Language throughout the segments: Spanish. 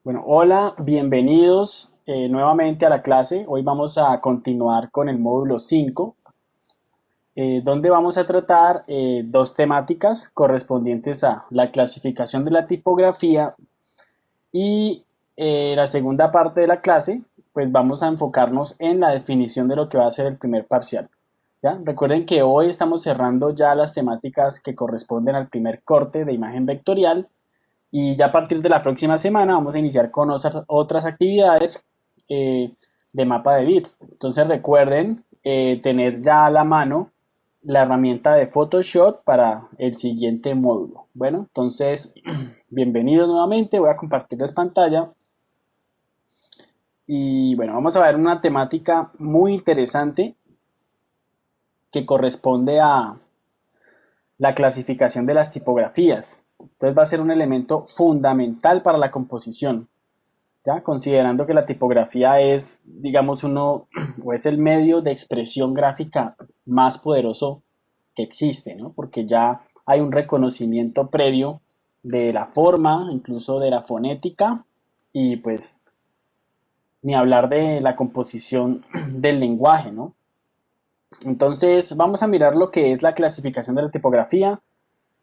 Bueno, hola, bienvenidos nuevamente a la clase. Hoy vamos a continuar con el módulo 5, donde vamos a tratar dos temáticas correspondientes a la clasificación de la tipografía y la segunda parte de la clase, pues vamos a enfocarnos en la definición de lo que va a ser el primer parcial. ¿Ya? Recuerden que hoy estamos cerrando ya las temáticas que corresponden al primer corte de imagen vectorial. Y ya a partir de la próxima semana vamos a iniciar con otras actividades de mapa de bits. Entonces recuerden tener ya a la mano la herramienta de Photoshop para el siguiente módulo. Bueno, entonces bienvenidos nuevamente. Voy a compartirles pantalla. Y bueno, vamos a ver una temática muy interesante que corresponde a la clasificación de las tipografías. Entonces va a ser un elemento fundamental para la composición. ¿Ya? Considerando que la tipografía es, digamos, uno o es el medio de expresión gráfica más poderoso que existe, ¿no? Porque ya hay un reconocimiento previo de la forma, incluso de la fonética, y pues ni hablar de la composición del lenguaje, ¿no? Entonces vamos a mirar lo que es la clasificación de la tipografía.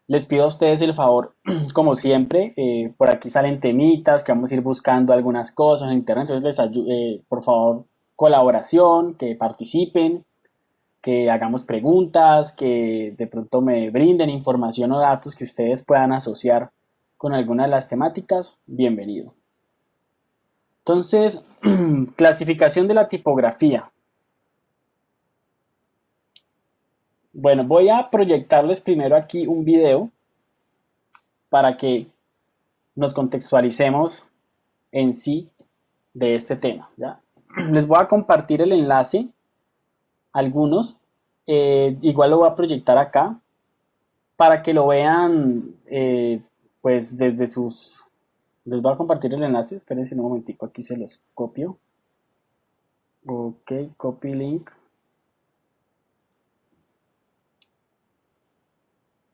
Les pido a ustedes el favor, como siempre, por aquí salen temitas que vamos a ir buscando algunas cosas en internet, entonces por favor, colaboración, que participen, que hagamos preguntas, que de pronto me brinden información o datos que ustedes puedan asociar con alguna de las temáticas, bienvenido. Entonces, clasificación de la tipografía. Bueno, voy a proyectarles primero aquí un video para que nos contextualicemos en sí de este tema. ¿Ya? Les voy a compartir el enlace, algunos, igual lo voy a proyectar acá, para que lo vean pues desde sus... Les voy a compartir el enlace, espérense un momentico, aquí se los copio. Ok, copy link.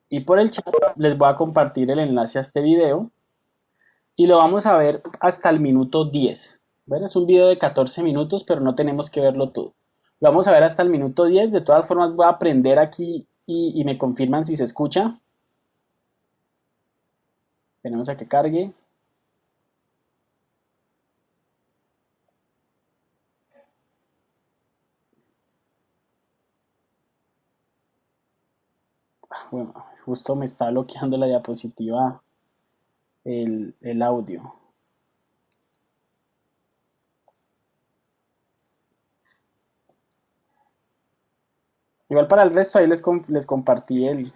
Y por el chat les voy a compartir el enlace a este video y lo vamos a ver hasta el minuto 10. Bueno, es un video de 14 minutos, pero no tenemos que verlo todo. Lo vamos a ver hasta el minuto 10. De todas formas, voy a aprender aquí y me confirman si se escucha. Tenemos a que cargue. Bueno, justo me está bloqueando la diapositiva el audio. Igual para el resto ahí les compartí el...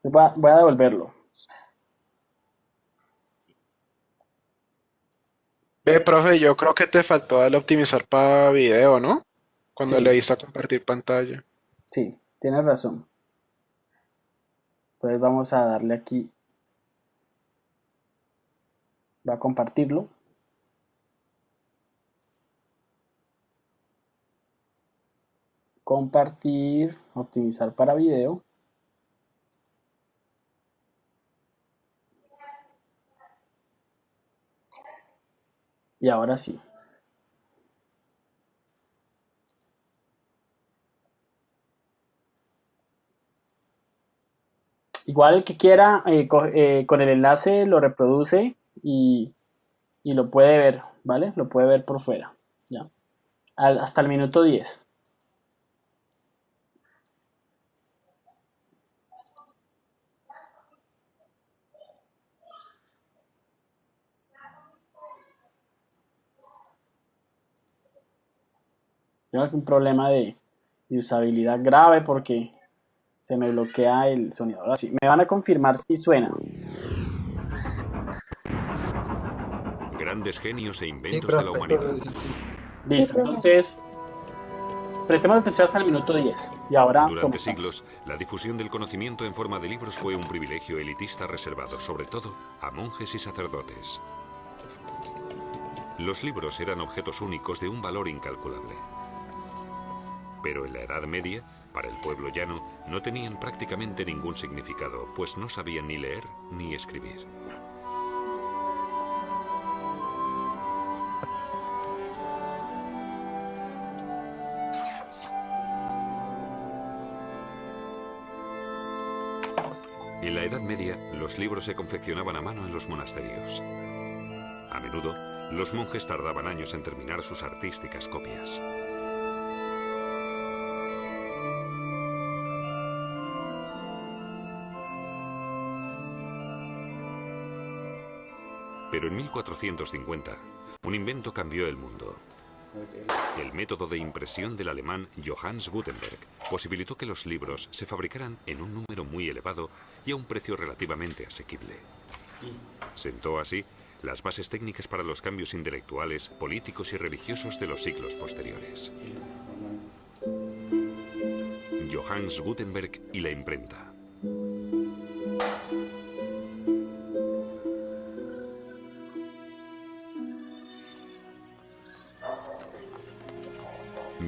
Voy a devolverlo. Profe, yo creo que te faltó darle optimizar para video, ¿no? Cuando le Sí, diste a compartir pantalla. sí, tienes razón. Entonces vamos a darle aquí, voy a compartirlo. Compartir, optimizar para video. Y ahora sí. Igual el que quiera, con el enlace lo reproduce y, y lo puede ver, ¿vale? Lo puede ver por fuera, ¿ya? Hasta el minuto 10. Tengo aquí un problema de usabilidad grave porque se me bloquea el sonido. Ahora sí, me van a confirmar si suena. Grandes genios e Sí, inventos de la profe, humanidad. sí se escucha. Sí, Listo, profe. entonces prestemos atención hasta el minuto 10. Y ahora Durante comenzamos. siglos, la difusión del conocimiento en forma de libros fue un privilegio elitista reservado, sobre todo, a monjes y sacerdotes. Los libros eran objetos únicos de un valor incalculable. Pero en la Edad Media, para el pueblo llano, no tenían prácticamente ningún significado, pues no sabían ni leer ni escribir. En la Edad Media, los libros se confeccionaban a mano en los monasterios. A menudo, los monjes tardaban años en terminar sus artísticas copias. Pero en 1450, un invento cambió el mundo. El método de impresión del alemán Johannes Gutenberg posibilitó que los libros se fabricaran en un número muy elevado y a un precio relativamente asequible. Sentó así las bases técnicas para los cambios intelectuales, políticos y religiosos de los siglos posteriores. Johannes Gutenberg y la imprenta.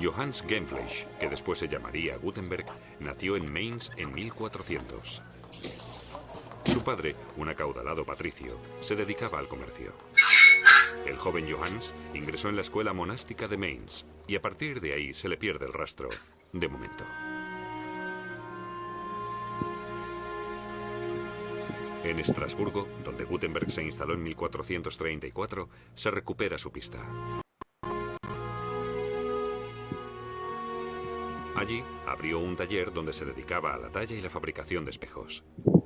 Johannes Gänfleisch, que después se llamaría Gutenberg, nació en Mainz en 1400. Su padre, un acaudalado patricio, se dedicaba al comercio. El joven Johannes ingresó en la escuela monástica de Mainz y a partir de ahí se le pierde el rastro, de momento. En Estrasburgo, donde Gutenberg se instaló en 1434, se recupera su pista. Allí abrió un taller donde se dedicaba a la talla y la fabricación de espejos.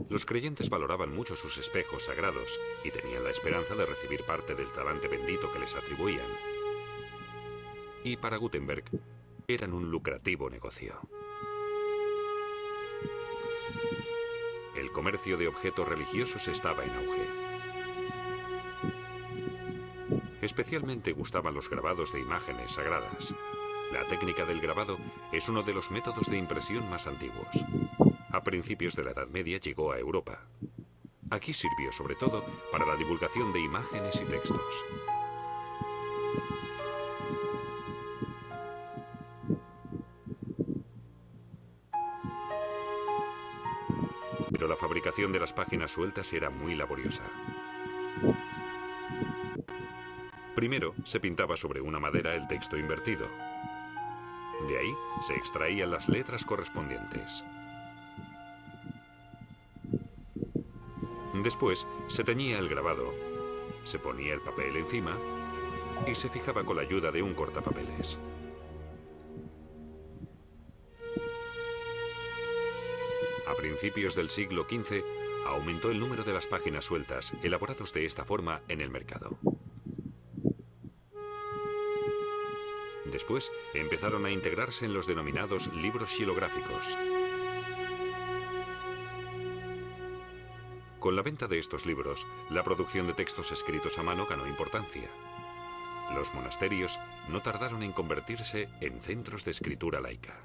Los creyentes valoraban mucho sus espejos sagrados y tenían la esperanza de recibir parte del talante bendito que les atribuían. Y para Gutenberg eran un lucrativo negocio. El comercio de objetos religiosos estaba en auge. Especialmente gustaban los grabados de imágenes sagradas. La técnica del grabado es uno de los métodos de impresión más antiguos. A principios de la Edad Media llegó a Europa. Aquí sirvió sobre todo para la divulgación de imágenes y textos. Pero la fabricación de las páginas sueltas era muy laboriosa. Primero se pintaba sobre una madera el texto invertido. De ahí se extraían las letras correspondientes. Después se teñía el grabado, se ponía el papel encima y se fijaba con la ayuda de un cortapapeles. A principios del siglo XV aumentó el número de las páginas sueltas elaborados de esta forma en el mercado. Después empezaron a integrarse en los denominados libros xilográficos. Con la venta de estos libros, la producción de textos escritos a mano ganó importancia. Los monasterios no tardaron en convertirse en centros de escritura laica.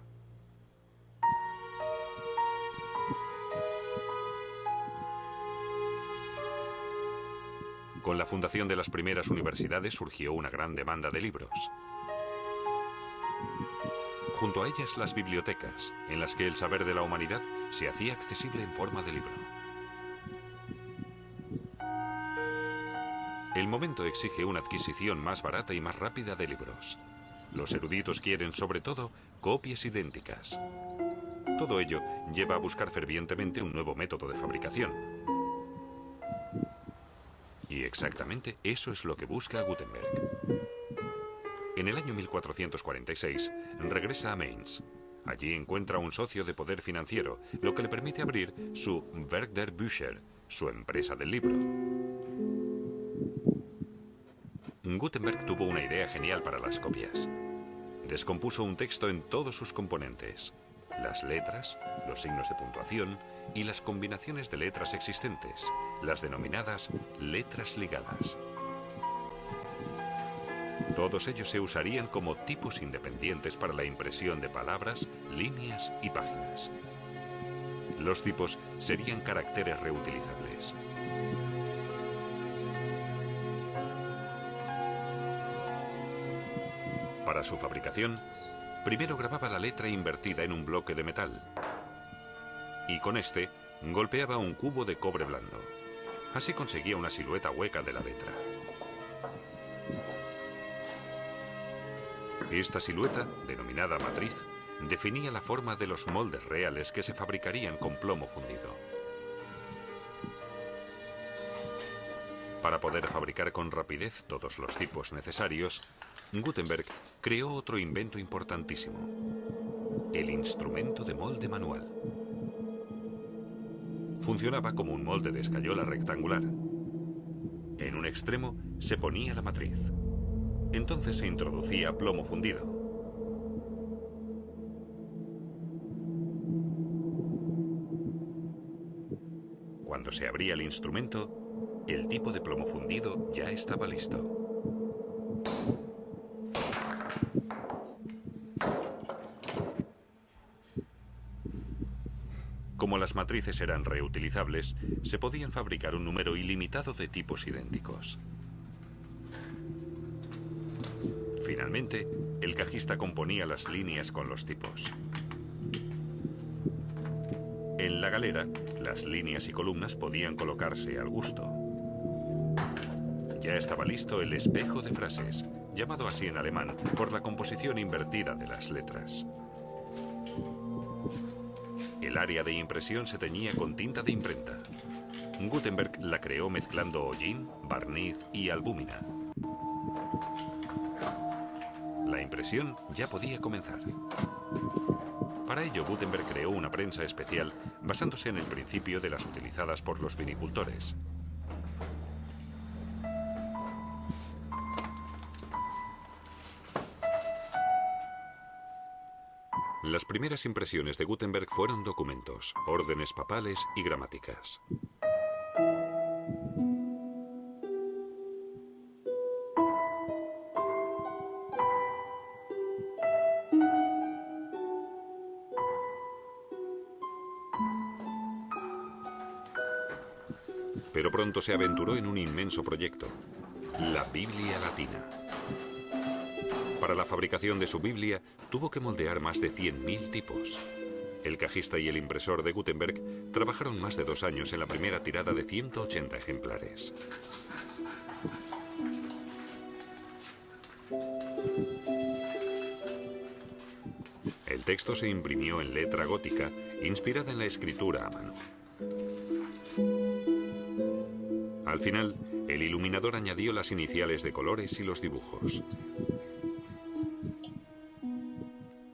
Con la fundación de las primeras universidades surgió una gran demanda de libros. Junto a ellas las bibliotecas, en las que el saber de la humanidad se hacía accesible en forma de libro. El momento exige una adquisición más barata y más rápida de libros. Los eruditos quieren, sobre todo, copias idénticas. Todo ello lleva a buscar fervientemente un nuevo método de fabricación. Y exactamente eso es lo que busca Gutenberg. En el año 1446 regresa a Mainz. Allí encuentra un socio de poder financiero, lo que le permite abrir su Werk der Bücher, su empresa del libro. Gutenberg tuvo una idea genial para las copias. Descompuso un texto en todos sus componentes: las letras, los signos de puntuación y las combinaciones de letras existentes, las denominadas letras ligadas. Todos ellos se usarían como tipos independientes para la impresión de palabras, líneas y páginas. Los tipos serían caracteres reutilizables. Para su fabricación, primero grababa la letra invertida en un bloque de metal y con este golpeaba un cubo de cobre blando. Así conseguía una silueta hueca de la letra. Esta silueta, denominada matriz, definía la forma de los moldes reales que se fabricarían con plomo fundido. Para poder fabricar con rapidez todos los tipos necesarios, Gutenberg creó otro invento importantísimo: el instrumento de molde manual. Funcionaba como un molde de escayola rectangular. En un extremo se ponía la matriz. Entonces se introducía plomo fundido. Cuando se abría el instrumento, el tipo de plomo fundido ya estaba listo. Como las matrices eran reutilizables, se podían fabricar un número ilimitado de tipos idénticos. Finalmente, el cajista componía las líneas con los tipos. En la galera, las líneas y columnas podían colocarse al gusto. Ya estaba listo el espejo de frases, llamado así en alemán por la composición invertida de las letras. El área de impresión se teñía con tinta de imprenta. Gutenberg la creó mezclando hollín, barniz y albúmina. La impresión ya podía comenzar. Para ello, Gutenberg creó una prensa especial basándose en el principio de las utilizadas por los vinicultores. Las primeras impresiones de Gutenberg fueron documentos, órdenes papales y gramáticas. Pero pronto se aventuró en un inmenso proyecto: la Biblia Latina. Para la fabricación de su Biblia, tuvo que moldear más de 100.000 tipos. El cajista y el impresor de Gutenberg trabajaron más de 2 años en la primera tirada de 180 ejemplares. El texto se imprimió en letra gótica, inspirada en la escritura a mano. Al final, el iluminador añadió las iniciales de colores y los dibujos.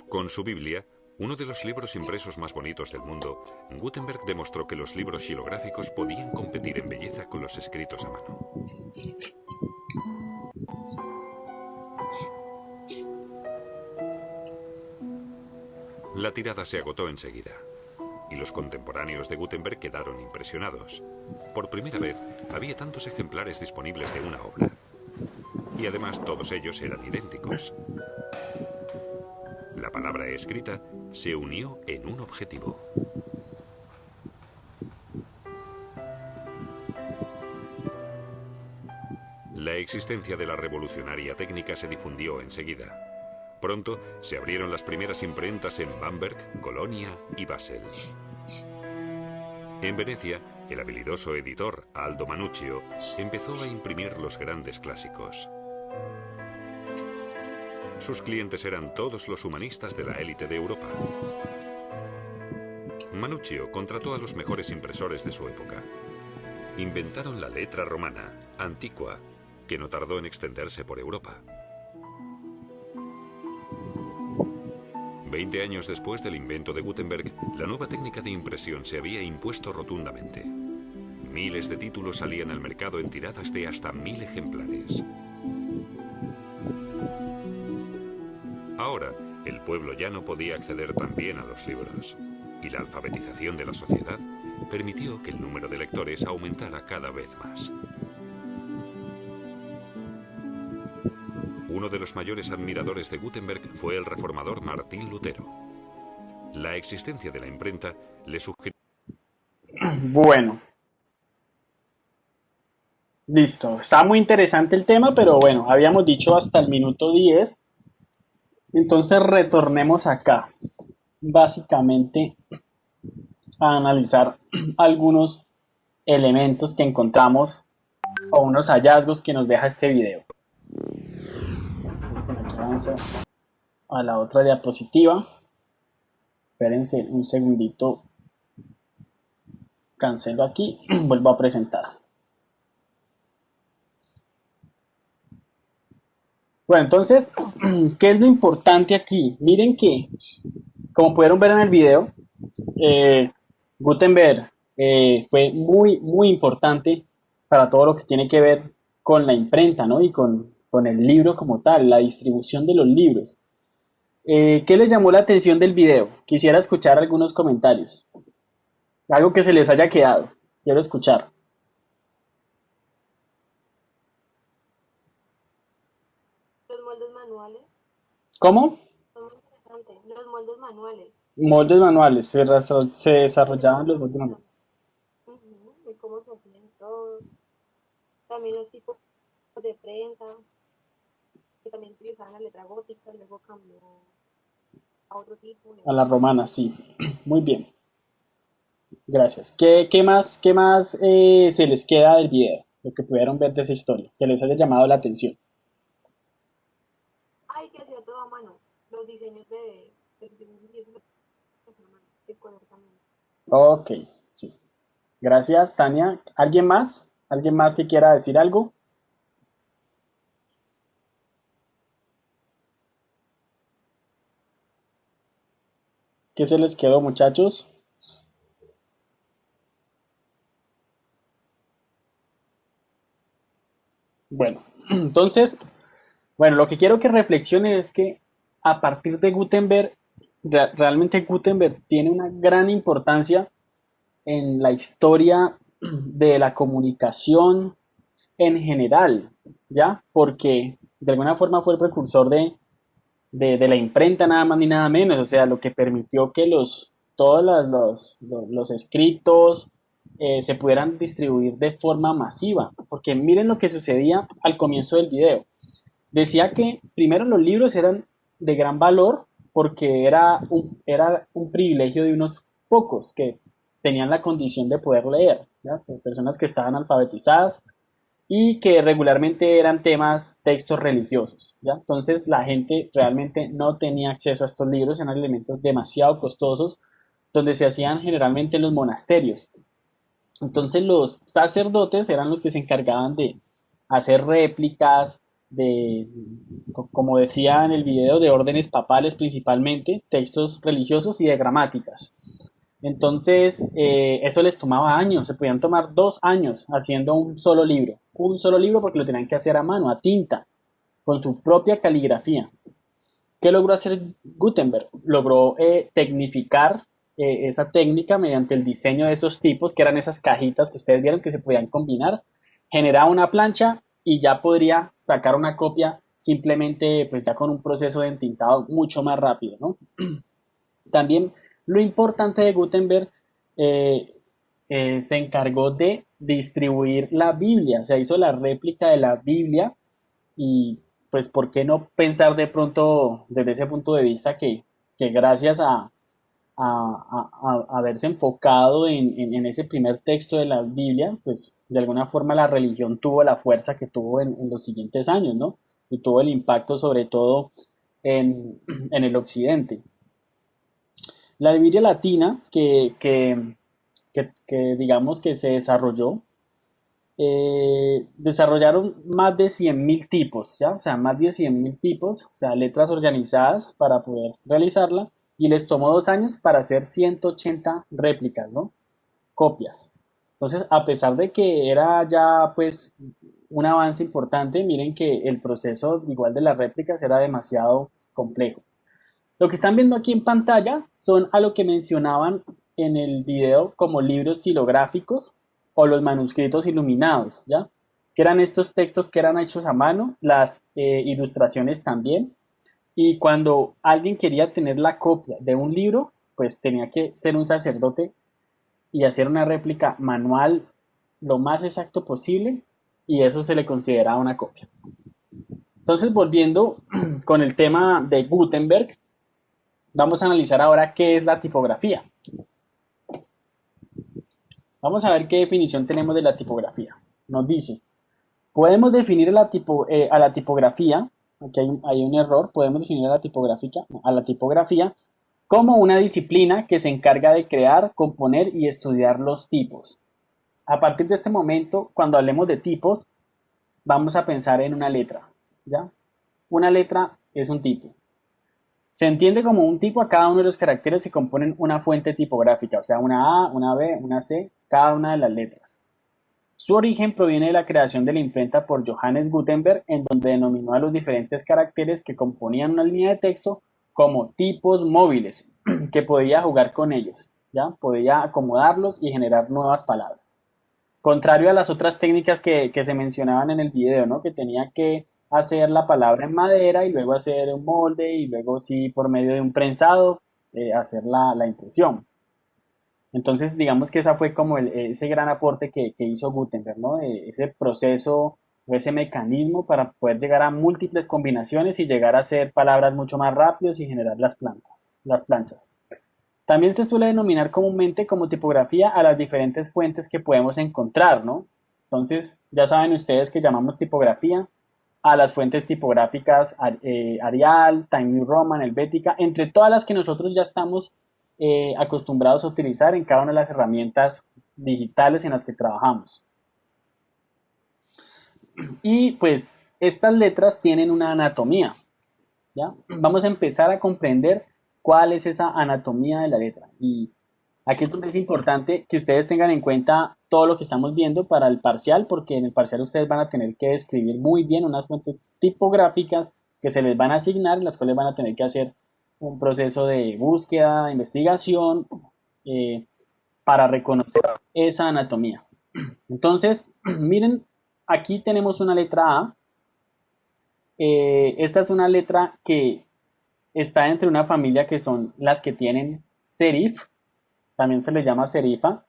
Con su Biblia, uno de los libros impresos más bonitos del mundo, Gutenberg demostró que los libros xilográficos podían competir en belleza con los escritos a mano. La tirada se agotó enseguida, y los contemporáneos de Gutenberg quedaron impresionados. Por primera vez, había tantos ejemplares disponibles de una obra. Y además todos ellos eran idénticos. La palabra escrita se unió en un objetivo. La existencia de la revolucionaria técnica se difundió enseguida. Pronto se abrieron las primeras imprentas en Bamberg, Colonia y Basel. En Venecia, el habilidoso editor Aldo Manuccio empezó a imprimir los grandes clásicos. Sus clientes eran todos los humanistas de la élite de Europa. Manuccio contrató a los mejores impresores de su época. Inventaron la letra romana, antigua, que no tardó en extenderse por Europa. 20 años después del invento de Gutenberg, la nueva técnica de impresión se había impuesto rotundamente. Miles de títulos salían al mercado en tiradas de hasta 1000 ejemplares. Ahora, el pueblo llano podía acceder también a los libros, y la alfabetización de la sociedad permitió que el número de lectores aumentara cada vez más. Uno de los mayores admiradores de Gutenberg fue el reformador Martín Lutero. La existencia de la imprenta le sugirió... Bueno, listo. Está muy interesante el tema, pero bueno, habíamos dicho hasta el minuto 10. Entonces retornemos acá, básicamente a analizar algunos elementos que encontramos o unos hallazgos que nos deja este video. Entonces aquí avanzo a la otra diapositiva. Espérense un segundito, cancelo aquí, vuelvo a presentar. Bueno, entonces, ¿qué es lo importante aquí? Miren que, como pudieron ver en el video, eh, Gutenberg fue muy, muy importante para todo lo que tiene que ver con la imprenta, ¿no? Y con el libro como tal, la distribución de los libros. ¿Qué les llamó la atención del video? Quisiera escuchar algunos comentarios. Algo que se les haya quedado. Quiero escuchar. Los moldes manuales ¿Cómo? son muy interesantes. Los moldes manuales. Moldes manuales. Se desarrollaban los moldes manuales. Y cómo se hacían todos. También los tipos de prensa, que también utilizaban la letra gótica, luego cambió a otro tipo. A la romana, sí. Muy bien. Gracias. Qué más se les queda del video? Lo que pudieron ver de esa historia, que les haya llamado la atención. Ay, que hacía todo a mano. Los diseños de los dibujos y eso lo hacía a mano. De color también. Ok, sí. Gracias, Tania. ¿Alguien más? ¿Alguien más que quiera decir algo? ¿Qué se les quedó, muchachos? Bueno, entonces, bueno, lo que quiero que reflexionen es que a partir de Gutenberg, realmente Gutenberg tiene una gran importancia en la historia de la comunicación en general, ¿ya? Porque de alguna forma fue el precursor de la imprenta, nada más ni nada menos, o sea, lo que permitió que todos los escritos se pudieran distribuir de forma masiva, porque miren lo que sucedía al comienzo del video. Decía que primero los libros eran de gran valor porque era un privilegio de unos pocos que tenían la condición de poder leer, ¿ya? Personas que estaban alfabetizadas y que regularmente eran temas, textos religiosos, ¿ya? Entonces la gente realmente no tenía acceso a estos libros, eran elementos demasiado costosos, donde se hacían generalmente en los monasterios. Entonces los sacerdotes eran los que se encargaban de hacer réplicas, como decía en el video, de órdenes papales principalmente, textos religiosos y de gramáticas. Entonces, eso les tomaba años, se podían tomar 2 años haciendo un solo libro porque lo tenían que hacer a mano, a tinta, con su propia caligrafía. ¿Qué logró hacer Gutenberg? Logró tecnificar esa técnica mediante el diseño de esos tipos, que eran esas cajitas que ustedes vieron que se podían combinar, generaba una plancha y ya podría sacar una copia simplemente pues ya con un proceso de entintado mucho más rápido, ¿no? También lo importante de Gutenberg se encargó de distribuir la Biblia, o sea, hizo la réplica de la Biblia y pues ¿por qué no pensar de pronto desde ese punto de vista que gracias a haberse enfocado en ese primer texto de la Biblia, pues de alguna forma la religión tuvo la fuerza que tuvo en los siguientes años, ¿no? Y tuvo el impacto sobre todo en el occidente. La Biblia latina que digamos que se desarrolló, desarrollaron más de 100.000 tipos, ¿ya? O sea, más de 100.000 tipos, o sea, letras organizadas para poder realizarla y les tomó 2 años para hacer 180 réplicas, ¿no? Copias. Entonces, a pesar de que era ya pues un avance importante, miren que el proceso igual de las réplicas era demasiado complejo. Lo que están viendo aquí en pantalla son a lo que mencionaban en el video como libros xilográficos o los manuscritos iluminados, ¿ya? Que eran estos textos que eran hechos a mano, las ilustraciones también. Y cuando alguien quería tener la copia de un libro, pues tenía que ser un sacerdote y hacer una réplica manual lo más exacto posible y eso se le consideraba una copia. Entonces, volviendo con el tema de Gutenberg, vamos a analizar ahora qué es la tipografía. Vamos a ver qué definición tenemos de la tipografía. Nos dice, podemos definir a la tipografía, aquí hay un error, podemos definir a la tipografía como una disciplina que se encarga de crear, componer y estudiar los tipos. A partir de este momento, cuando hablemos de tipos, vamos a pensar en una letra, ¿ya? una letra es un tipo. Se entiende como un tipo a cada uno de los caracteres que componen una fuente tipográfica, o sea, una A, una B, una C, cada una de las letras. Su origen proviene de la creación de la imprenta por Johannes Gutenberg, en donde denominó a los diferentes caracteres que componían una línea de texto como tipos móviles, que podía jugar con ellos, ¿ya? Podía acomodarlos y generar nuevas palabras. Contrario a las otras técnicas que se mencionaban en el video, ¿no? Que tenía que hacer la palabra en madera y luego hacer un molde y luego sí por medio de un prensado hacer la impresión. Entonces digamos que esa fue como ese gran aporte que hizo Gutenberg, ¿no? Ese proceso o ese mecanismo para poder llegar a múltiples combinaciones y llegar a hacer palabras mucho más rápidas y generar las planchas. También se suele denominar comúnmente como tipografía a las diferentes fuentes que podemos encontrar, ¿no? Entonces, ya saben ustedes que llamamos tipografía a las fuentes tipográficas Arial, Times New Roman, Helvética, entre todas las que nosotros ya estamos acostumbrados a utilizar en cada una de las herramientas digitales en las que trabajamos. Y pues estas letras tienen una anatomía, ¿ya? Vamos a empezar a comprender cuál es esa anatomía de la letra. Y aquí es donde es importante que ustedes tengan en cuenta todo lo que estamos viendo para el parcial, porque en el parcial ustedes van a tener que describir muy bien unas fuentes tipográficas que se les van a asignar, en las cuales van a tener que hacer un proceso de búsqueda, de investigación, para reconocer esa anatomía. Entonces, miren, aquí tenemos una letra A. Esta es una letra que está entre una familia que son las que tienen serif, también se le llama serifa.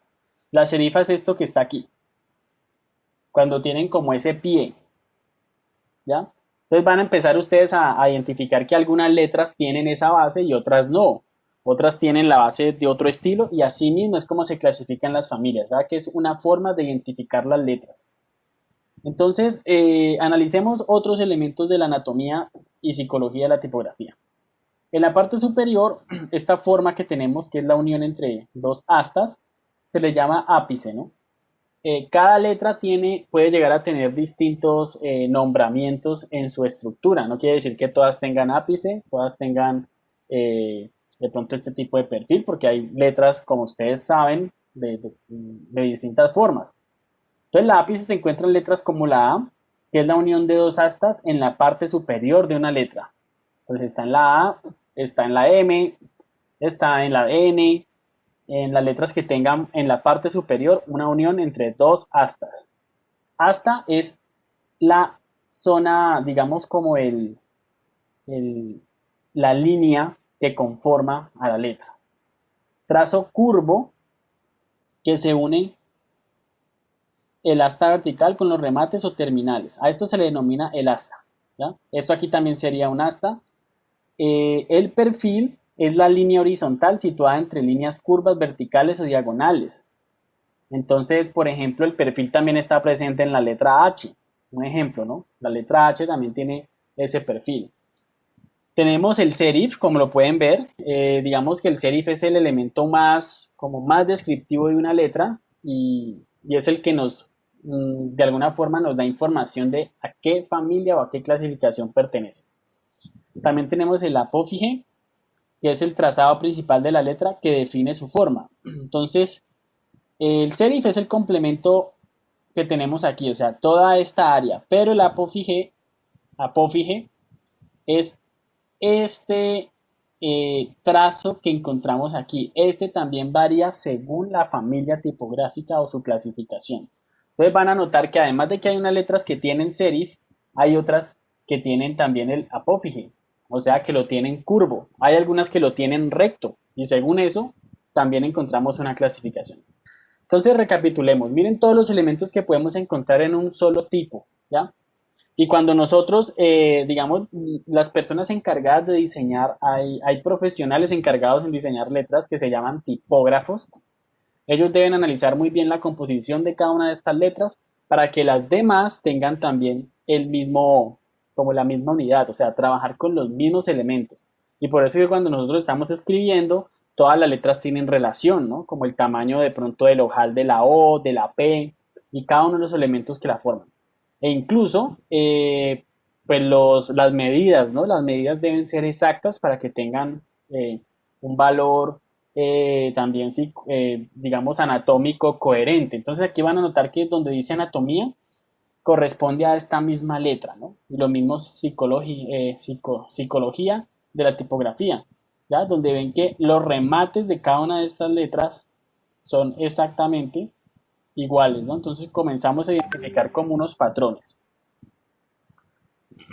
La serifa es esto que está aquí, cuando tienen como ese pie, ¿ya? Entonces van a empezar ustedes a identificar que algunas letras tienen esa base y otras no. Otras tienen la base de otro estilo y así mismo es como se clasifican las familias, ¿verdad? Que es una forma de identificar las letras. Entonces, analicemos otros elementos de la anatomía y psicología de la tipografía. En la parte superior, esta forma que tenemos, que es la unión entre dos astas, se le llama ápice, ¿no? Cada letra puede llegar a tener distintos nombramientos en su estructura. No quiere decir que todas tengan ápice, todas tengan de pronto este tipo de perfil, porque hay letras, como ustedes saben, de distintas formas. Entonces, la ápice se encuentra en letras como la A, que es la unión de dos astas en la parte superior de una letra. Entonces, está en la A, está en la M, está en la N, en las letras que tengan en la parte superior una unión entre dos astas. Asta es la zona, digamos, como la línea que conforma a la letra. Trazo curvo que se une el asta vertical con los remates o terminales. A esto se le denomina el asta, ¿ya? Esto aquí también sería un asta. El perfil es la línea horizontal situada entre líneas curvas verticales o diagonales. Entonces, por ejemplo, el perfil también está presente en la letra H. Un ejemplo, ¿no? La letra H también tiene ese perfil. Tenemos el serif, como lo pueden ver. Digamos que el serif es el elemento más descriptivo de una letra y es el que de alguna forma nos da información de a qué familia o a qué clasificación pertenece. También tenemos el apófige, que es el trazado principal de la letra que define su forma. Entonces, el serif es el complemento que tenemos aquí, o sea, toda esta área, pero el apófige es este trazo que encontramos aquí. Este también varía según la familia tipográfica o su clasificación. Entonces van a notar que además de que hay unas letras que tienen serif, hay otras que tienen también el apófige, o sea que lo tienen curvo. Hay algunas que lo tienen recto y según eso también encontramos una clasificación. Entonces recapitulemos, miren todos los elementos que podemos encontrar en un solo tipo, ¿ya? Y cuando nosotros, digamos, las personas encargadas de diseñar, hay profesionales encargados en diseñar letras que se llaman tipógrafos. Ellos deben analizar muy bien la composición de cada una de estas letras para que las demás tengan también la misma unidad, o sea, trabajar con los mismos elementos. Y por eso es que cuando nosotros estamos escribiendo, todas las letras tienen relación, ¿no? Como el tamaño de pronto del ojal de la O, de la P y cada uno de los elementos que la forman. E incluso pues las medidas, ¿no? Las medidas deben ser exactas para que tengan un valor también, sí, digamos, anatómico coherente. Entonces aquí van a notar que donde dice anatomía corresponde a esta misma letra, ¿no? Y lo mismo psicología de la tipografía, ¿ya? Donde ven que los remates de cada una de estas letras son exactamente iguales, ¿no? Entonces comenzamos a identificar como unos patrones.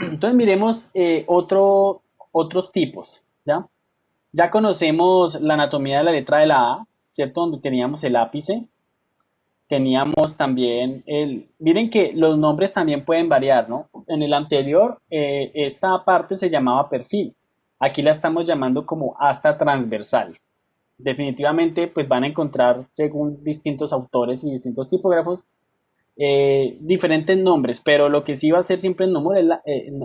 Entonces miremos otros tipos, ¿ya? Ya conocemos la anatomía de la letra de la A, ¿cierto? Donde teníamos el ápice, teníamos también miren que los nombres también pueden variar, ¿no? En el anterior, esta parte se llamaba perfil, aquí la estamos llamando como asta transversal. Definitivamente, pues van a encontrar, según distintos autores y distintos tipógrafos, diferentes nombres, pero lo que sí va a ser siempre el número,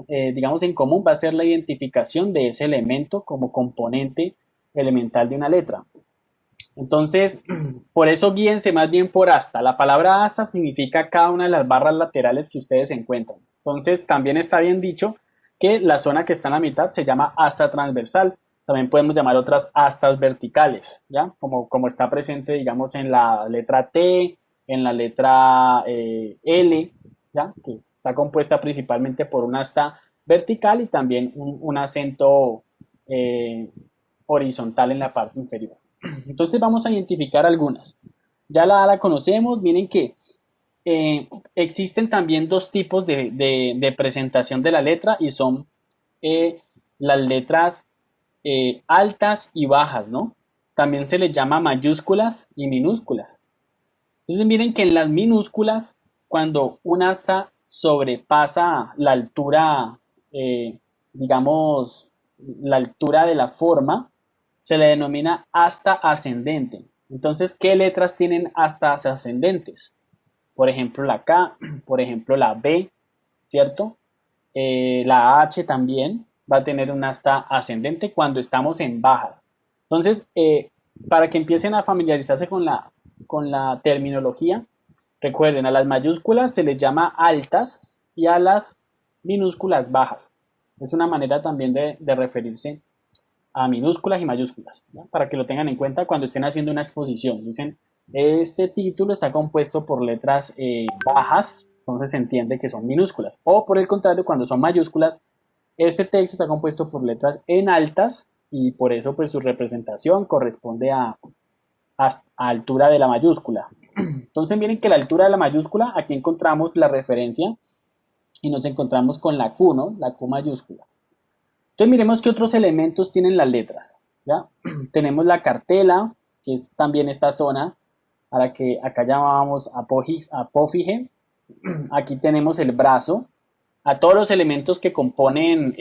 digamos en común, va a ser la identificación de ese elemento como componente elemental de una letra. Entonces, por eso guíense más bien por asta. La palabra asta significa cada una de las barras laterales que ustedes encuentran. Entonces, también está bien dicho que la zona que está en la mitad se llama asta transversal. También podemos llamar otras astas verticales, ¿ya? Como está presente, digamos, en la letra T, en la letra L, ¿ya? Que está compuesta principalmente por una asta vertical y también un acento horizontal en la parte inferior. Entonces vamos a identificar algunas. Ya la conocemos, miren que existen también dos tipos de presentación de la letra y son las letras altas y bajas, ¿no? También se les llama mayúsculas y minúsculas. Entonces miren que en las minúsculas, cuando un asta sobrepasa la altura, digamos, la altura de la forma, se le denomina asta ascendente. Entonces, ¿qué letras tienen astas ascendentes? Por ejemplo, la K, por ejemplo, la B, ¿cierto? La H también va a tener un asta ascendente cuando estamos en bajas. Entonces, para que empiecen a familiarizarse con la terminología, recuerden, a las mayúsculas se les llama altas y a las minúsculas bajas. Es una manera también de referirse a minúsculas y mayúsculas, ¿no? Para que lo tengan en cuenta cuando estén haciendo una exposición. Dicen, este título está compuesto por letras bajas, entonces se entiende que son minúsculas. O por el contrario, cuando son mayúsculas, este texto está compuesto por letras en altas y por eso pues su representación corresponde a altura de la mayúscula. Entonces miren que la altura de la mayúscula, aquí encontramos la referencia y nos encontramos con la Q, ¿no? La Q mayúscula. Entonces miremos qué otros elementos tienen las letras, ¿ya? Tenemos la cartela, que es también esta zona, a la que acá llamábamos apófige. Aquí tenemos el brazo, a todos los elementos que componen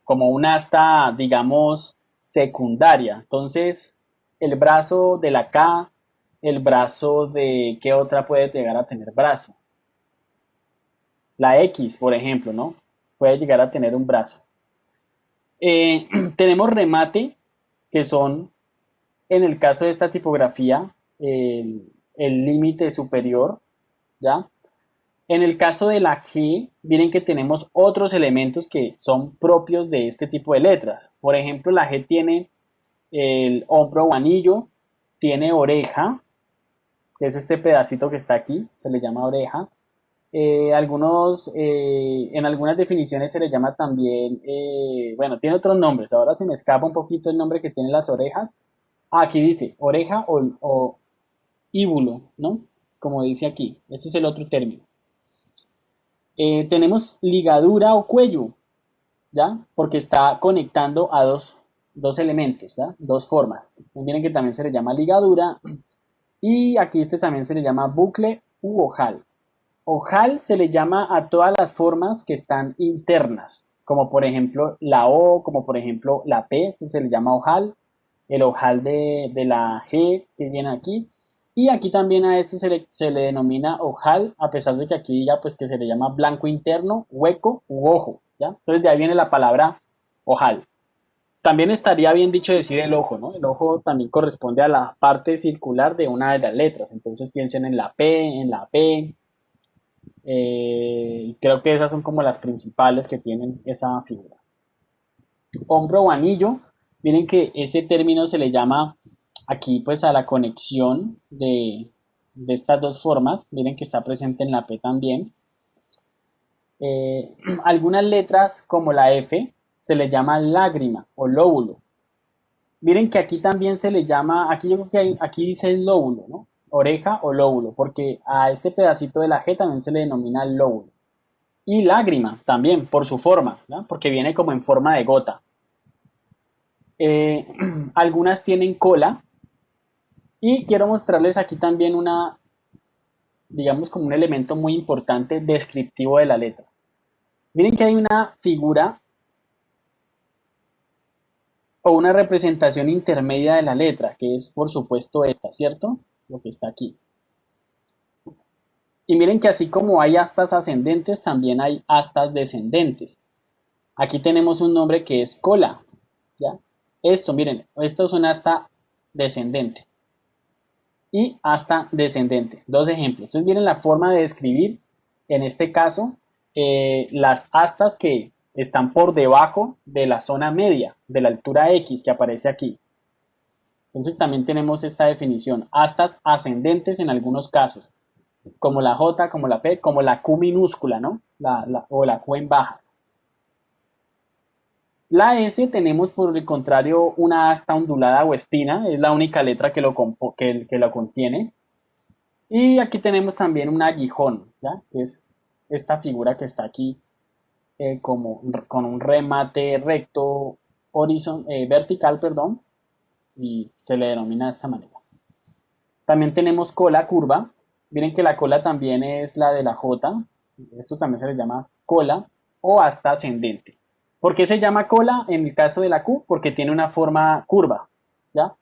como un asta, digamos, secundaria. Entonces, el brazo de la K, el brazo de... ¿Qué otra puede llegar a tener brazo? La X, por ejemplo, ¿no? Puede llegar a tener un brazo. Tenemos remate, que son, en el caso de esta tipografía, el límite superior, ¿ya? En el caso de la G, miren que tenemos otros elementos que son propios de este tipo de letras. Por ejemplo, la G tiene el hombro o anillo, tiene oreja, que es este pedacito que está aquí, se le llama oreja. En algunas definiciones se le llama también, bueno, tiene otros nombres, ahora se me escapa un poquito el nombre que tienen las orejas. Aquí dice oreja o íbulo, ¿no? Como dice aquí, este es el otro término. Tenemos ligadura o cuello, ¿ya? Porque está conectando a dos elementos, ¿ya? Dos formas. Miren que también se le llama ligadura y aquí también se le llama bucle u ojal. Ojal se le llama a todas las formas que están internas, como por ejemplo la O, como por ejemplo la P, esto se le llama ojal, el ojal de la G que viene aquí, y aquí también a esto se le denomina ojal, a pesar de que aquí ya pues que se le llama blanco interno, hueco u ojo, ¿ya? Entonces de ahí viene la palabra ojal. También estaría bien dicho decir el ojo, ¿no? El ojo también corresponde a la parte circular de una de las letras, entonces piensen en la P, Creo que esas son como las principales que tienen esa figura. Hombro o anillo, miren que ese término se le llama aquí pues a la conexión de estas dos formas. Miren que está presente en la P también. Algunas letras como la F se le llama lágrima o lóbulo. Miren que aquí también se le llama, aquí yo creo que aquí dice el lóbulo, ¿no? Oreja o lóbulo, porque a este pedacito de la G también se le denomina el lóbulo. Y lágrima también, por su forma, ¿no? Porque viene como en forma de gota. Algunas tienen cola. Y quiero mostrarles aquí también digamos como un elemento muy importante descriptivo de la letra. Miren que hay una figura o una representación intermedia de la letra, que es por supuesto esta, ¿cierto? Lo que está aquí. Y miren que así como hay astas ascendentes, también hay astas descendentes. Aquí tenemos un nombre que es cola, ¿ya? Miren, esto es un asta descendente y asta descendente. Dos ejemplos. Entonces miren la forma de describir, en este caso, las astas que están por debajo de la zona media, de la altura X que aparece aquí. Entonces también tenemos esta definición, astas ascendentes en algunos casos, como la J, como la P, como la Q minúscula, ¿no? O la Q en bajas. La S tenemos por el contrario una asta ondulada o espina, es la única letra que lo contiene. Y aquí tenemos también un aguijón, ¿ya? Que es esta figura que está aquí con un remate recto, vertical, perdón, y se le denomina de esta manera. También tenemos cola curva. Miren que la cola también es la de la J. Esto también se le llama cola o asta ascendente. ¿Por qué se llama cola en el caso de la Q? Porque tiene una forma curva, ¿ya?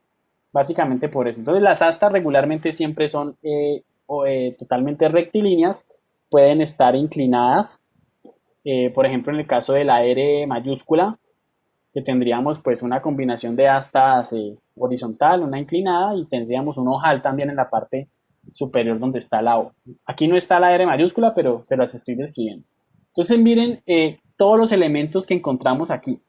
Básicamente por eso. Entonces las astas regularmente siempre son totalmente rectilíneas, pueden estar inclinadas. Por ejemplo, en el caso de la R mayúscula, que tendríamos pues una combinación de astas horizontal, una inclinada, y tendríamos un ojal también en la parte superior donde está la O. Aquí no está la R mayúscula, pero se las estoy describiendo. Entonces miren todos los elementos que encontramos aquí.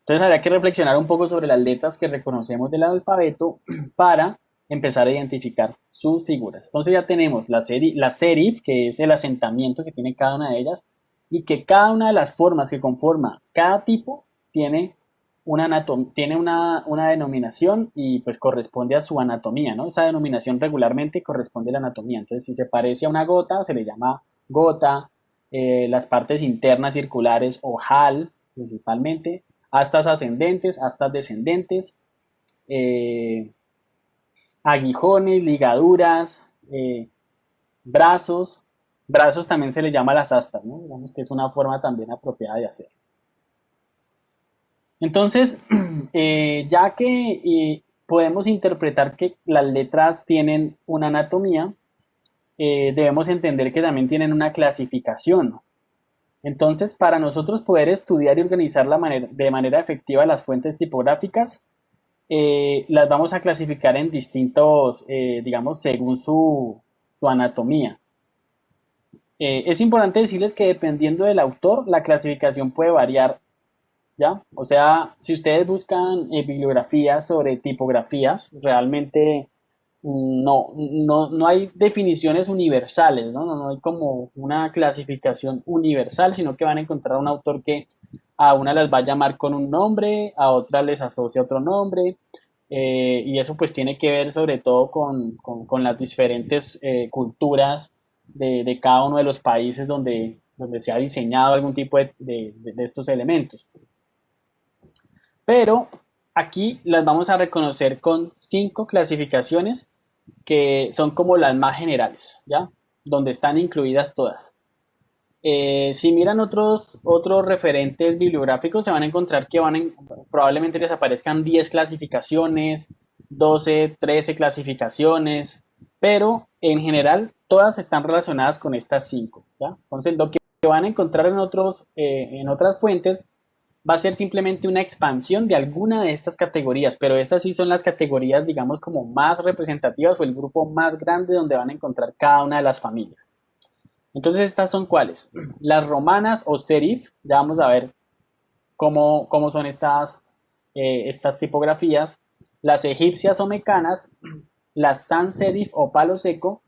Entonces habría que reflexionar un poco sobre las letras que reconocemos del alfabeto para empezar a identificar sus figuras. Entonces ya tenemos la serif, que es el asentamiento que tiene cada una de ellas, y que cada una de las formas que conforma cada tipo tiene una denominación y pues corresponde a su anatomía, ¿no? Esa denominación regularmente corresponde a la anatomía. Entonces si se parece a una gota, se le llama gota. Las partes internas circulares, ojal principalmente, astas ascendentes, astas descendentes, aguijones, ligaduras, brazos también se le llama las astas, ¿no? Digamos que es una forma también apropiada de hacer. Entonces, ya que podemos interpretar que las letras tienen una anatomía, debemos entender que también tienen una clasificación. Entonces, para nosotros poder estudiar y organizar de manera efectiva las fuentes tipográficas, las vamos a clasificar en distintos, digamos, según su anatomía. Es importante decirles que dependiendo del autor, la clasificación puede variar, ¿ya? O sea, si ustedes buscan bibliografías sobre tipografías, realmente no hay definiciones universales, ¿no? No hay como una clasificación universal, sino que van a encontrar un autor que a una las va a llamar con un nombre, a otra les asocia otro nombre, y eso pues tiene que ver sobre todo con las diferentes culturas de cada uno de los países donde se ha diseñado algún tipo de estos elementos. Pero aquí las vamos a reconocer con 5 clasificaciones que son como las más generales, ¿ya? Donde están incluidas todas. Si miran otros referentes bibliográficos, se van a encontrar que probablemente les aparezcan 10 clasificaciones, 12, 13 clasificaciones, pero en general todas están relacionadas con estas 5, ¿ya? Entonces lo que van a encontrar en otras fuentes va a ser simplemente una expansión de alguna de estas categorías, pero estas sí son las categorías, digamos, como más representativas o el grupo más grande donde van a encontrar cada una de las familias. Entonces, ¿estas son cuáles? Las romanas o serif, ya vamos a ver cómo son estas tipografías. Las egipcias o mecanas, las sans serif o palo seco,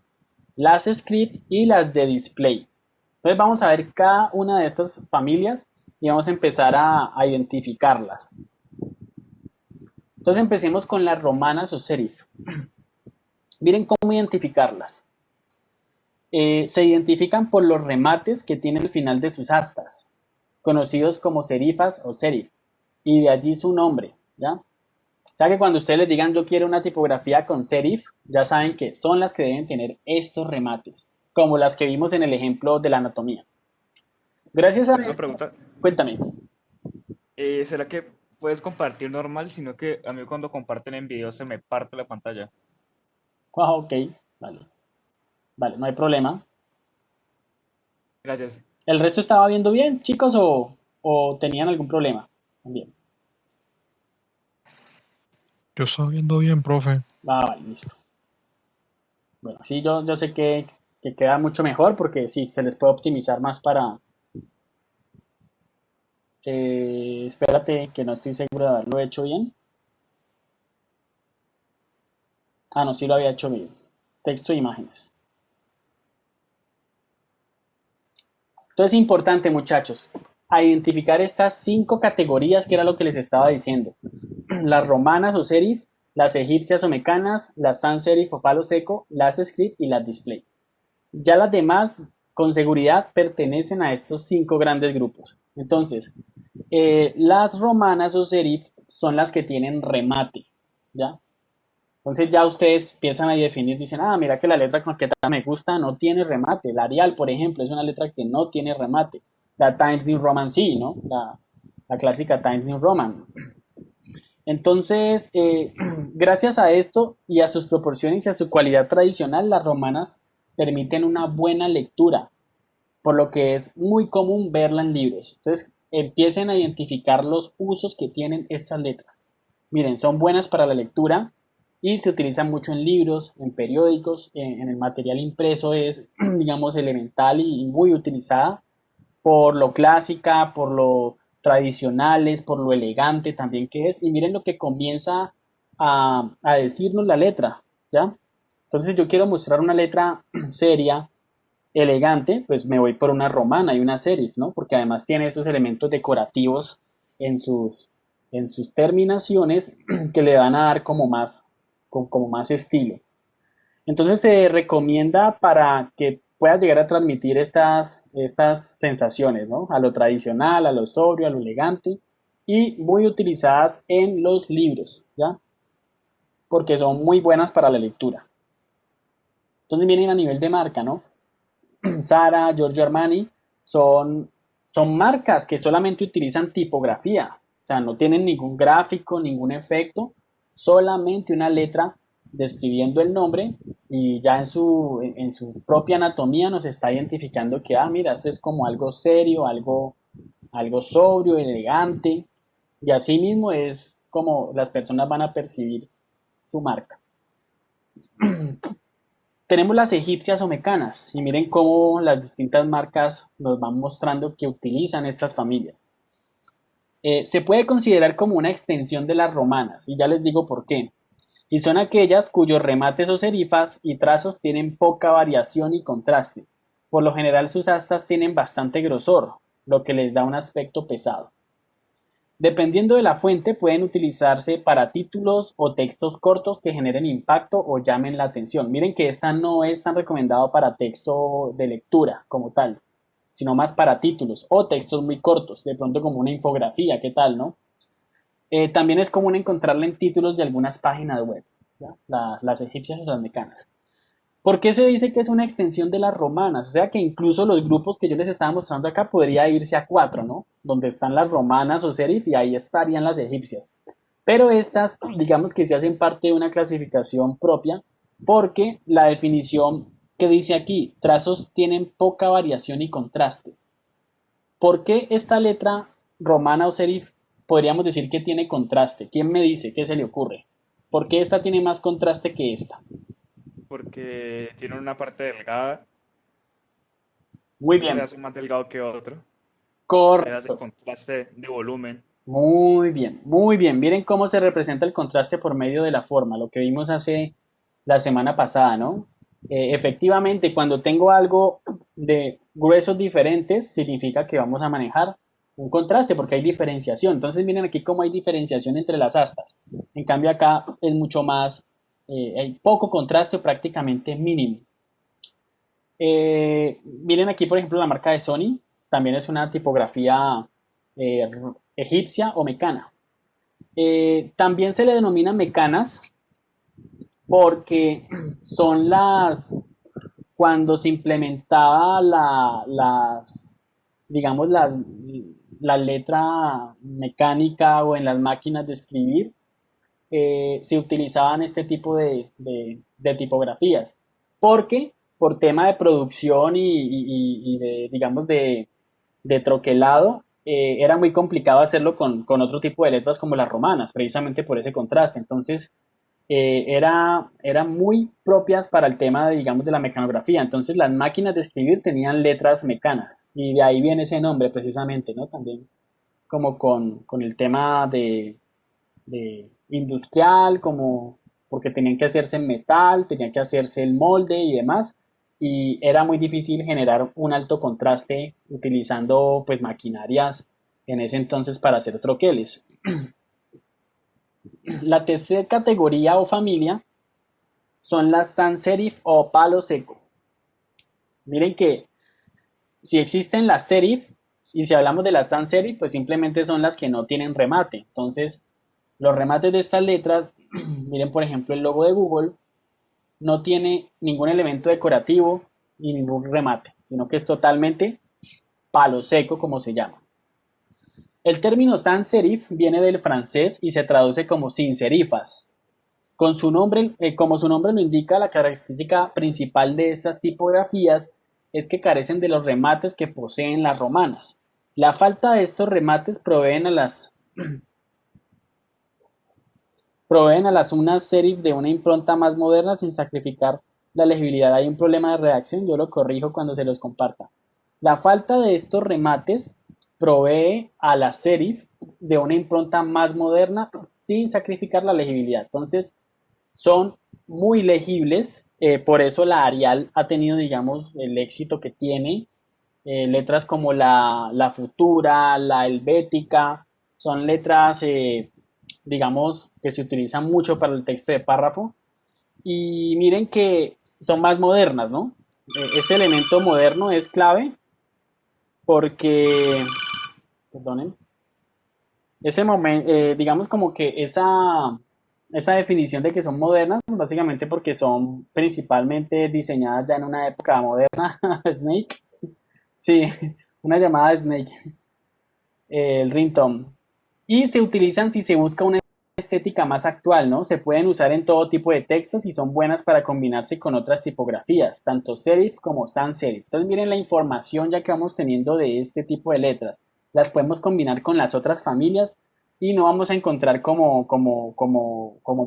las script y las de display. Entonces vamos a ver cada una de estas familias y vamos a empezar a identificarlas. Entonces empecemos con las romanas o serif. Miren cómo identificarlas. Se identifican por los remates que tienen al final de sus astas, conocidos como serifas o serif, y de allí su nombre, ¿ya? O sea que cuando ustedes les digan yo quiero una tipografía con serif, ya saben que son las que deben tener estos remates, como las que vimos en el ejemplo de la anatomía. Gracias a Una esto, pregunta, cuéntame. ¿será que puedes compartir normal? Sino que a mí cuando comparten en video se me parte la pantalla. Ah, ok, vale, no hay problema. Gracias. ¿El resto estaba viendo bien, chicos, o tenían algún problema? También. Yo estaba viendo bien, profe. Vale, listo. Bueno, sí, yo sé que queda mucho mejor porque sí, se les puede optimizar más para... espérate, que no estoy seguro de haberlo hecho bien. Ah, no, sí lo había hecho bien. Texto e imágenes. Entonces es importante, muchachos, a identificar estas 5 categorías que era lo que les estaba diciendo. Las romanas o serif, las egipcias o mecanas, las sans serif o palo seco, las script y las display. Ya las demás, con seguridad, pertenecen a estos 5 grandes grupos. Entonces, las romanas o serif son las que tienen remate, ¿ya? Entonces ya ustedes empiezan a definir, dicen, ah, mira que la letra con que me gusta no tiene remate. La Arial, por ejemplo, es una letra que no tiene remate. La Times New Roman sí, ¿no? La clásica Times New Roman. Entonces, gracias a esto y a sus proporciones y a su cualidad tradicional, las romanas permiten una buena lectura, por lo que es muy común verla en libros. Entonces, empiecen a identificar los usos que tienen estas letras. Miren, son buenas para la lectura y se utilizan mucho en libros, en periódicos, en el material impreso es, digamos, elemental y muy utilizada por lo clásica, por lo tradicionales, por lo elegante también que es. Y miren lo que comienza a decirnos la letra, ¿ya? Entonces yo quiero mostrar una letra seria, elegante, pues me voy por una romana y una serif, ¿no? Porque además tiene esos elementos decorativos en sus terminaciones que le van a dar como más estilo. Entonces se recomienda para que pueda llegar a transmitir estas sensaciones, ¿no? A lo tradicional, a lo sobrio, a lo elegante y muy utilizadas en los libros, ¿ya? Porque son muy buenas para la lectura. Entonces vienen a nivel de marca, ¿no? Zara, Giorgio Armani son marcas que solamente utilizan tipografía, o sea, no tienen ningún gráfico, ningún efecto, solamente una letra describiendo el nombre y ya en su propia anatomía nos está identificando que, mira, esto es como algo serio, algo sobrio, elegante, y así mismo es como las personas van a percibir su marca. Tenemos las egipcias o mecanas y miren cómo las distintas marcas nos van mostrando que utilizan estas familias. Se puede considerar como una extensión de las romanas y ya les digo por qué. Y son aquellas cuyos remates o serifas y trazos tienen poca variación y contraste. Por lo general sus astas tienen bastante grosor, lo que les da un aspecto pesado. Dependiendo de la fuente pueden utilizarse para títulos o textos cortos que generen impacto o llamen la atención. Miren que esta no es tan recomendado para texto de lectura como tal, sino más para títulos o textos muy cortos, de pronto como una infografía, ¿qué tal, no? También es común encontrarla en títulos de algunas páginas web, ¿ya? Las egipcias o las mecanas. ¿Por qué se dice que es una extensión de las romanas? O sea que incluso los grupos que yo les estaba mostrando acá podría irse a 4, ¿no? Donde están las romanas o serif y ahí estarían las egipcias. Pero estas, digamos que se hacen parte de una clasificación propia porque la definición que dice aquí, trazos tienen poca variación y contraste. ¿Por qué esta letra romana o serif podríamos decir que tiene contraste? ¿Quién me dice? ¿Qué se le ocurre? ¿Por qué esta tiene más contraste que esta? Porque tiene una parte delgada Muy Un bien, pedazo más delgado que otro. Le das el correcto. contraste de volumen. Muy bien, muy bien. Miren cómo se representa el contraste por medio de la forma, lo que vimos hace la semana pasada, ¿no? Efectivamente, cuando tengo algo de gruesos diferentes, significa que vamos a manejar un contraste porque hay diferenciación. Entonces, miren aquí cómo hay diferenciación entre las astas. En cambio, acá es mucho más, hay poco contraste o prácticamente mínimo. Miren aquí, por ejemplo, la marca de Sony, también es una tipografía eh, egipcia o mecana. También se le denomina mecanas porque son cuando se implementaba digamos, la letra mecánica o en las máquinas de escribir, se utilizaban este tipo de tipografías. Porque por tema de producción y de, digamos, de troquelado, era muy complicado hacerlo con otro tipo de letras como las romanas, precisamente por ese contraste. Entonces, eran muy propias para el tema, de, digamos, de la mecanografía. Entonces, las máquinas de escribir tenían letras mecanas y de ahí viene ese nombre precisamente, ¿no? También como con el tema de industrial, como porque tenían que hacerse en metal, tenían que hacerse el molde y demás, y era muy difícil generar un alto contraste utilizando pues maquinarias en ese entonces para hacer troqueles. La tercera categoría o familia son las sans serif o palo seco. Miren que si existen las serif y si hablamos de las sans serif, pues simplemente son las que no tienen remate. Entonces, los remates de estas letras, miren por ejemplo el logo de Google, no tiene ningún elemento decorativo ni ningún remate, sino que es totalmente palo seco como se llama. El término sans serif viene del francés y se traduce como sin serifas. Como su nombre lo indica, la característica principal de estas tipografías es que carecen de los remates que poseen las romanas. La falta de estos remates proveen a las unas serif de una impronta más moderna sin sacrificar la legibilidad. Hay un problema de redacción, yo lo corrijo cuando se los comparta. La falta de estos remates provee a la serif de una impronta más moderna sin sacrificar la legibilidad. Entonces, son muy legibles, por eso la Arial ha tenido, digamos, el éxito que tiene. Letras como la Futura, la Helvética, son letras, digamos, que se utilizan mucho para el texto de párrafo. Y miren que son más modernas, ¿no? Ese elemento moderno es clave porque, perdonen, ese momento, digamos como que esa definición de que son modernas, básicamente porque son principalmente diseñadas ya en una época moderna, Snake, sí, una llamada Snake, el ringtone, y se utilizan si se busca una estética más actual, ¿no? Se pueden usar en todo tipo de textos y son buenas para combinarse con otras tipografías, tanto serif como sans serif. Entonces miren la información ya que vamos teniendo de este tipo de letras. Las podemos combinar con las otras familias y no vamos a encontrar como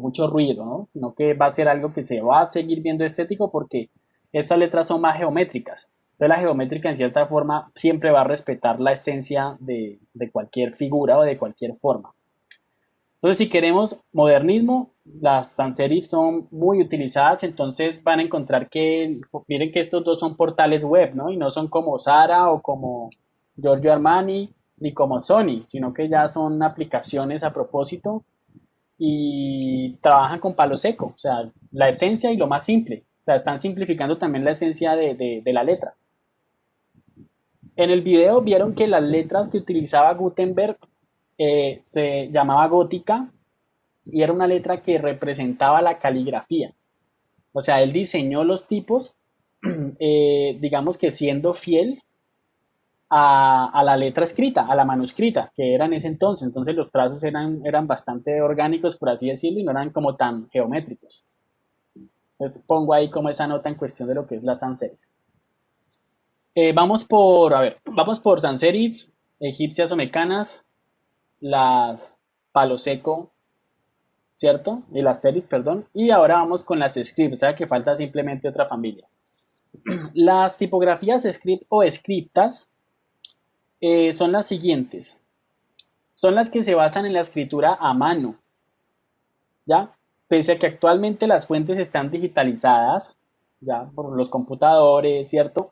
mucho ruido, ¿no? Sino que va a ser algo que se va a seguir viendo estético porque estas letras son más geométricas. Entonces la geométrica en cierta forma siempre va a respetar la esencia de cualquier figura o de cualquier forma. Entonces, si queremos modernismo, las sans serif son muy utilizadas, entonces van a encontrar que, miren que estos dos son portales web, ¿no? Y no son como Zara o como Giorgio Armani, ni como Sony, sino que ya son aplicaciones a propósito y trabajan con palo seco, o sea, la esencia y lo más simple, o sea, están simplificando también la esencia de la letra. En el video vieron que las letras que utilizaba Gutenberg se llamaba gótica y era una letra que representaba la caligrafía. O sea, él diseñó los tipos, digamos que siendo fiel a la letra escrita, a la manuscrita, que era en ese entonces. Entonces los trazos eran bastante orgánicos, por así decirlo, y no eran como tan geométricos. Entonces pongo ahí como esa nota en cuestión de lo que es la sans serif. Vamos por sans serif, egipcias o mecanas, las palo seco, ¿cierto? Y las serif, perdón. Y ahora vamos con las script, o sea que falta simplemente otra familia. Las tipografías script o scriptas son las siguientes. Son las que se basan en la escritura a mano, ¿ya? Pese a que actualmente las fuentes están digitalizadas, ya, por los computadores, ¿cierto?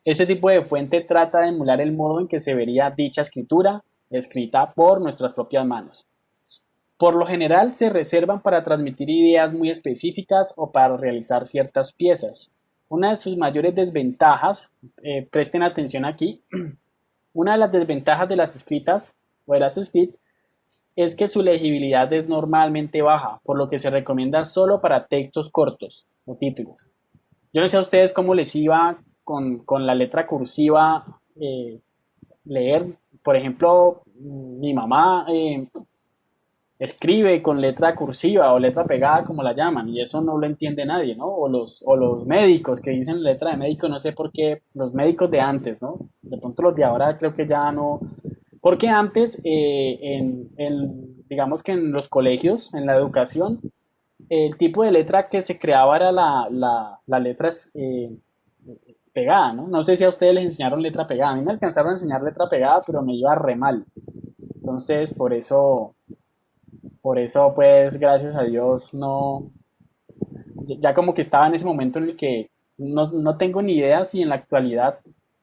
Este tipo de fuente trata de emular el modo en que se vería dicha escritura, escrita por nuestras propias manos. Por lo general se reservan para transmitir ideas muy específicas o para realizar ciertas piezas. Una de sus mayores desventajas, presten atención aquí, una de las desventajas de las escritas o de las script es que su legibilidad es normalmente baja, por lo que se recomienda solo para textos cortos o títulos. Yo no sé a ustedes cómo les iba con la letra cursiva leer. Por ejemplo, mi mamá escribe con letra cursiva o letra pegada, como la llaman, y eso no lo entiende nadie, ¿no? O los médicos que dicen letra de médico, no sé por qué, los médicos de antes, ¿no? De pronto los de ahora creo que ya no. Porque antes, digamos que en los colegios, en la educación, el tipo de letra que se creaba era la letra pegada, ¿no? No sé si a ustedes les enseñaron letra pegada. A mí me alcanzaron a enseñar letra pegada, pero me iba re mal. Entonces, por eso, pues, gracias a Dios, no. Ya como que estaba en ese momento en el que no tengo ni idea si en la actualidad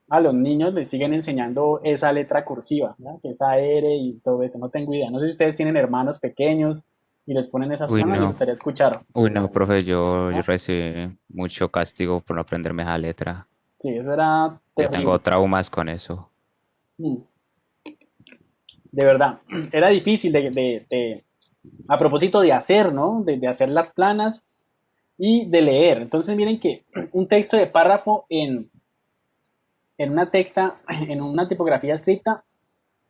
a los niños les siguen enseñando esa letra cursiva, ¿no? Esa R y todo eso, no tengo idea. No sé si ustedes tienen hermanos pequeños y les ponen esas Uy, cosas, me no. gustaría escuchar. Uy, no, profe, yo ¿No? recibí mucho castigo por no aprenderme esa letra. Sí, eso era Yo tengo terrible. traumas con eso. Mm, De verdad, era difícil a propósito de hacer, ¿no? De hacer las planas y de leer. Entonces miren que un texto de párrafo en una tipografía escrita,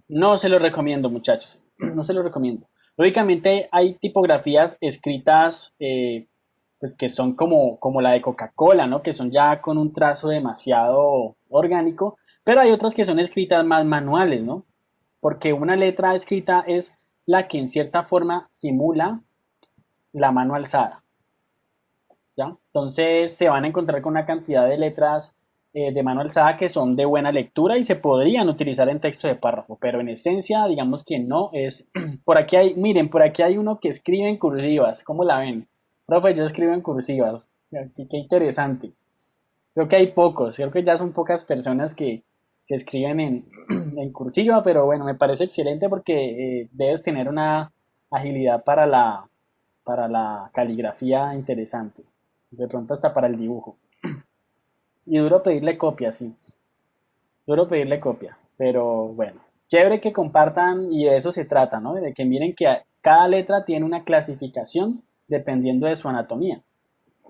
no se lo recomiendo, muchachos. No se lo recomiendo. Lógicamente hay tipografías escritas pues que son como la de Coca-Cola, ¿no? Que son ya con un trazo demasiado orgánico, pero hay otras que son escritas más manuales, ¿no? Porque una letra escrita es la que en cierta forma simula la mano alzada, ¿ya? Entonces se van a encontrar con una cantidad de letras de mano alzada que son de buena lectura y se podrían utilizar en texto de párrafo, pero en esencia digamos que no es. Por aquí hay, miren, por aquí hay uno que escribe en cursivas, ¿cómo la ven? Profe, yo escribo en cursivas, qué interesante. Creo que hay pocos, creo que ya son pocas personas que escriben en cursiva, pero bueno, me parece excelente porque debes tener una agilidad para la caligrafía interesante, de pronto hasta para el dibujo. Y duro pedirle copia, sí, duro pedirle copia, pero bueno, chévere que compartan y de eso se trata, ¿no? De que miren que cada letra tiene una clasificación dependiendo de su anatomía.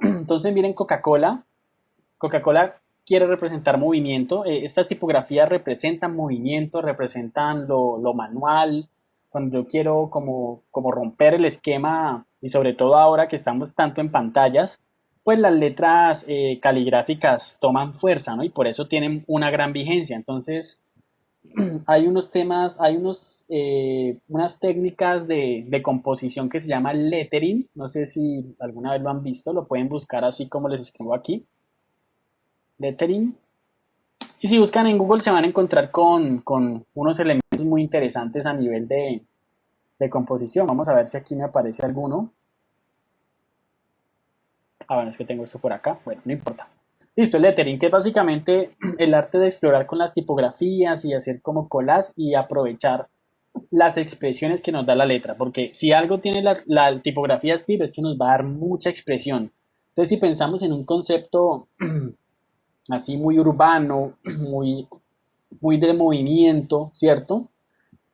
Entonces miren Coca-Cola. Coca-Cola quiere representar movimiento. Estas tipografías representan movimiento, representan lo manual. Cuando yo quiero como romper el esquema, y sobre todo ahora que estamos tanto en pantallas, pues las letras caligráficas toman fuerza, ¿no? Y por eso tienen una gran vigencia. Entonces, hay unos temas, unas técnicas de composición que se llama lettering. No sé si alguna vez lo han visto, lo pueden buscar así como les escribo aquí. Lettering. Y si buscan en Google se van a encontrar con unos elementos muy interesantes a nivel de composición. Vamos a ver si aquí me aparece alguno. Ah, bueno, es que tengo esto por acá. Bueno, no importa. Listo, el lettering, que es básicamente el arte de explorar con las tipografías y hacer como collage y aprovechar las expresiones que nos da la letra. Porque si algo tiene la tipografía escrita es que nos va a dar mucha expresión. Entonces, si pensamos en un concepto así muy urbano, muy del movimiento, ¿cierto?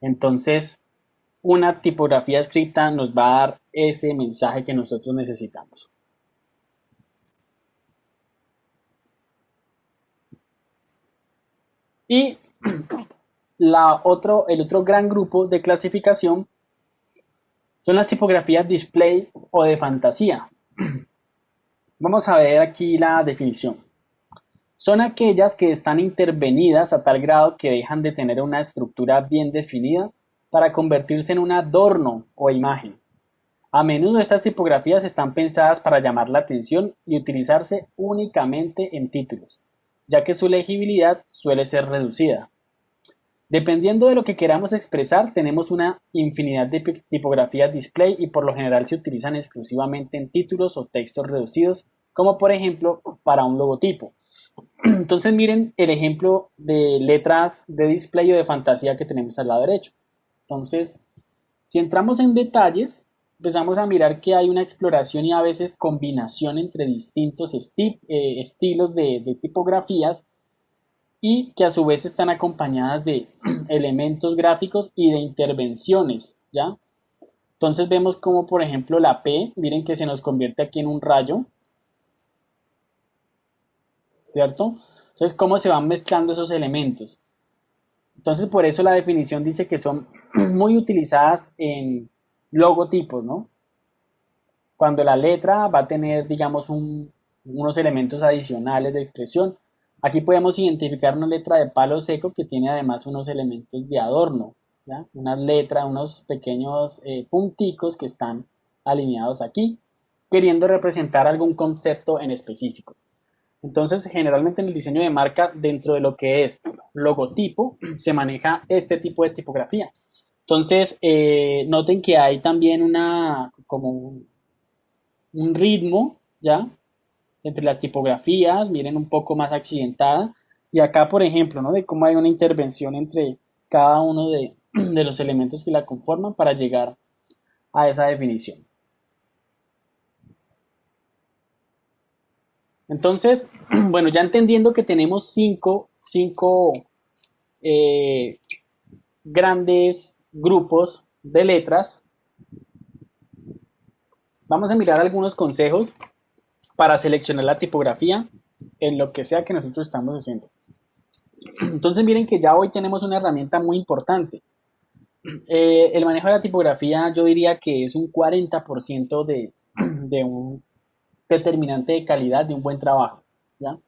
Entonces, una tipografía escrita nos va a dar ese mensaje que nosotros necesitamos. Y el otro gran grupo de clasificación son las tipografías display o de fantasía. Vamos a ver aquí la definición. Son aquellas que están intervenidas a tal grado que dejan de tener una estructura bien definida para convertirse en un adorno o imagen. A menudo estas tipografías están pensadas para llamar la atención y utilizarse únicamente en títulos, ya que su legibilidad suele ser reducida. Dependiendo de lo que queramos expresar, tenemos una infinidad de tipografías display y por lo general se utilizan exclusivamente en títulos o textos reducidos, como por ejemplo para un logotipo. Entonces miren el ejemplo de letras de display o de fantasía que tenemos al lado derecho. Entonces, si entramos en detalles, empezamos a mirar que hay una exploración y a veces combinación entre distintos estilos de tipografías y que a su vez están acompañadas de elementos gráficos y de intervenciones, ¿ya? Entonces vemos como por ejemplo la P, miren que se nos convierte aquí en un rayo, ¿cierto? Entonces cómo se van mezclando esos elementos. Entonces por eso la definición dice que son muy utilizadas en logotipos, ¿no? Cuando la letra va a tener, digamos, unos elementos adicionales de expresión. Aquí podemos identificar una letra de palo seco que tiene además unos elementos de adorno, ¿ya? Una letra, unos pequeños punticos que están alineados aquí, queriendo representar algún concepto en específico. Entonces, generalmente en el diseño de marca, dentro de lo que es logotipo, se maneja este tipo de tipografía. Entonces, noten que hay también como un ritmo, ¿ya? Entre las tipografías, miren un poco más accidentada. Y acá, por ejemplo, ¿no? De cómo hay una intervención entre cada uno de los elementos que la conforman para llegar a esa definición. Entonces, bueno, ya entendiendo que tenemos cinco grandes grupos de letras, vamos a mirar algunos consejos para seleccionar la tipografía en lo que sea que nosotros estamos haciendo. Entonces miren que ya hoy tenemos una herramienta muy importante. El manejo de la tipografía yo diría que es un 40% de un determinante de calidad de un buen trabajo, ¿ya?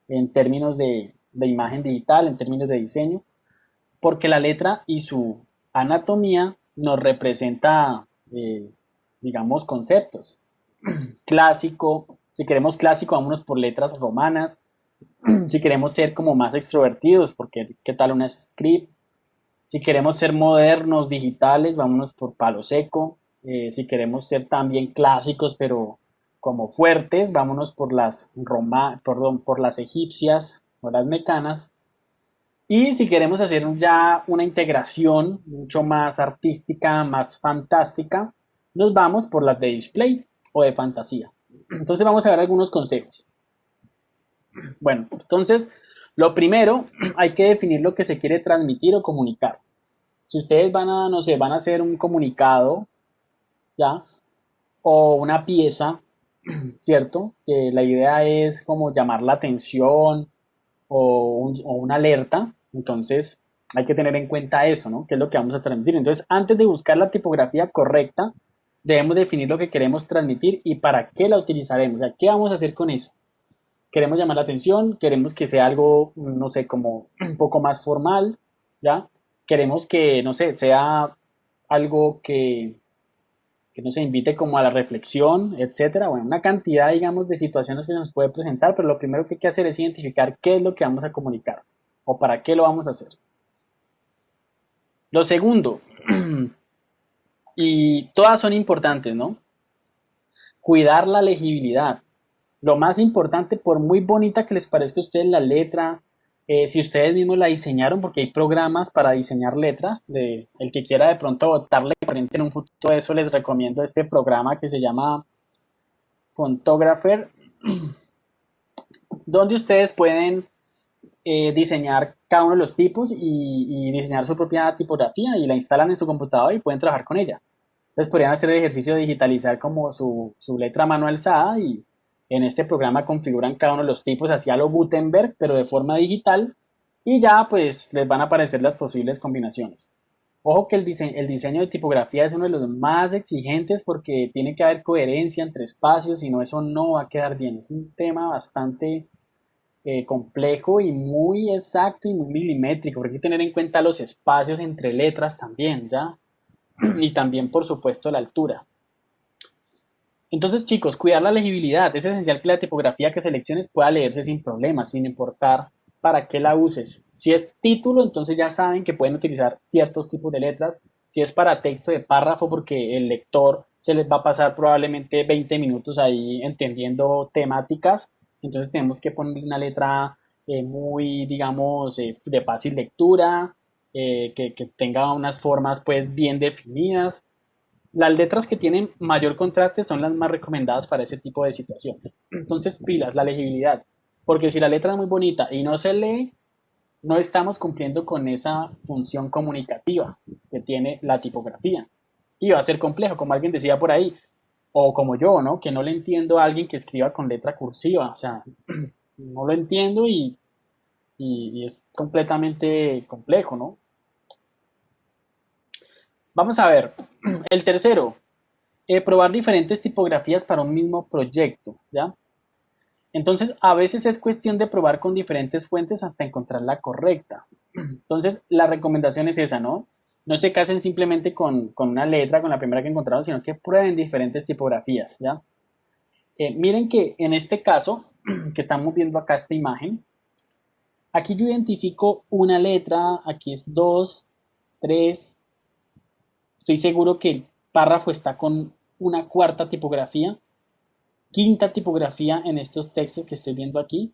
En términos de imagen digital, en términos de diseño, porque la letra y su anatomía nos representa, digamos, conceptos. Clásico, si queremos clásico, vámonos por letras romanas. Si queremos ser como más extrovertidos, porque qué tal una script. Si queremos ser modernos, digitales, vámonos por palo seco. Si queremos ser también clásicos, pero como fuertes, vámonos por por las egipcias o las mecanas. Y si queremos hacer ya una integración mucho más artística, más fantástica, nos vamos por las de display o de fantasía. Entonces vamos a ver algunos consejos. Bueno, entonces lo primero, hay que definir lo que se quiere transmitir o comunicar. Si ustedes van a, no sé, van a hacer un comunicado, ¿ya? O una pieza, ¿cierto? Que la idea es como llamar la atención o una alerta. Entonces hay que tener en cuenta eso, ¿no? ¿Qué es lo que vamos a transmitir? Entonces, antes de buscar la tipografía correcta, debemos definir lo que queremos transmitir y para qué la utilizaremos. O sea, ¿qué vamos a hacer con eso? Queremos llamar la atención, queremos que sea algo, no sé, como un poco más formal, ¿ya? Queremos que, no sé, sea algo que nos invite como a la reflexión, etcétera. Bueno, una cantidad, digamos, de situaciones que nos puede presentar, pero lo primero que hay que hacer es identificar qué es lo que vamos a comunicar o para qué lo vamos a hacer. Lo segundo, y todas son importantes, ¿no? Cuidar la legibilidad. Lo más importante, por muy bonita que les parezca a ustedes la letra, si ustedes mismos la diseñaron, porque hay programas para diseñar letra, el que quiera de pronto botarle frente en un futuro, eso les recomiendo este programa que se llama Fontographer, donde ustedes pueden diseñar cada uno de los tipos y diseñar su propia tipografía y la instalan en su computador y pueden trabajar con ella. Entonces podrían hacer el ejercicio de digitalizar como su letra a mano alzada y en este programa configuran cada uno de los tipos así a lo Gutenberg, pero de forma digital y ya pues les van a aparecer las posibles combinaciones. Ojo que el diseño de tipografía es uno de los más exigentes porque tiene que haber coherencia entre espacios, si no eso no va a quedar bien. Es un tema bastante complejo y muy exacto y muy milimétrico, porque hay que tener en cuenta los espacios entre letras también, ¿ya? Y también, por supuesto, la altura. Entonces, chicos, cuidar la legibilidad. Es esencial que la tipografía que selecciones pueda leerse sin problemas, sin importar para qué la uses. Si es título, entonces ya saben que pueden utilizar ciertos tipos de letras. Si es para texto de párrafo, porque el lector se les va a pasar probablemente 20 minutos ahí entendiendo temáticas, entonces tenemos que poner una letra muy, digamos, de fácil lectura, que tenga unas formas pues bien definidas. Las letras que tienen mayor contraste son las más recomendadas para ese tipo de situaciones. Entonces, pilas, la legibilidad. Porque si la letra es muy bonita y no se lee, no estamos cumpliendo con esa función comunicativa que tiene la tipografía. Y va a ser complejo, como alguien decía por ahí, o como yo, ¿no? Que no le entiendo a alguien que escriba con letra cursiva. O sea, no lo entiendo y es completamente complejo, ¿no? Vamos a ver. El tercero, probar diferentes tipografías para un mismo proyecto, ¿ya? Entonces, a veces es cuestión de probar con diferentes fuentes hasta encontrar la correcta. Entonces, la recomendación es esa, ¿no? No se casen simplemente con una letra, con la primera que encontraron, sino que prueben diferentes tipografías, ¿ya? Miren que en este caso, que estamos viendo acá esta imagen, aquí yo identifico una letra, aquí es 2, 3. Estoy seguro que el párrafo está con una cuarta tipografía, quinta tipografía en estos textos que estoy viendo aquí.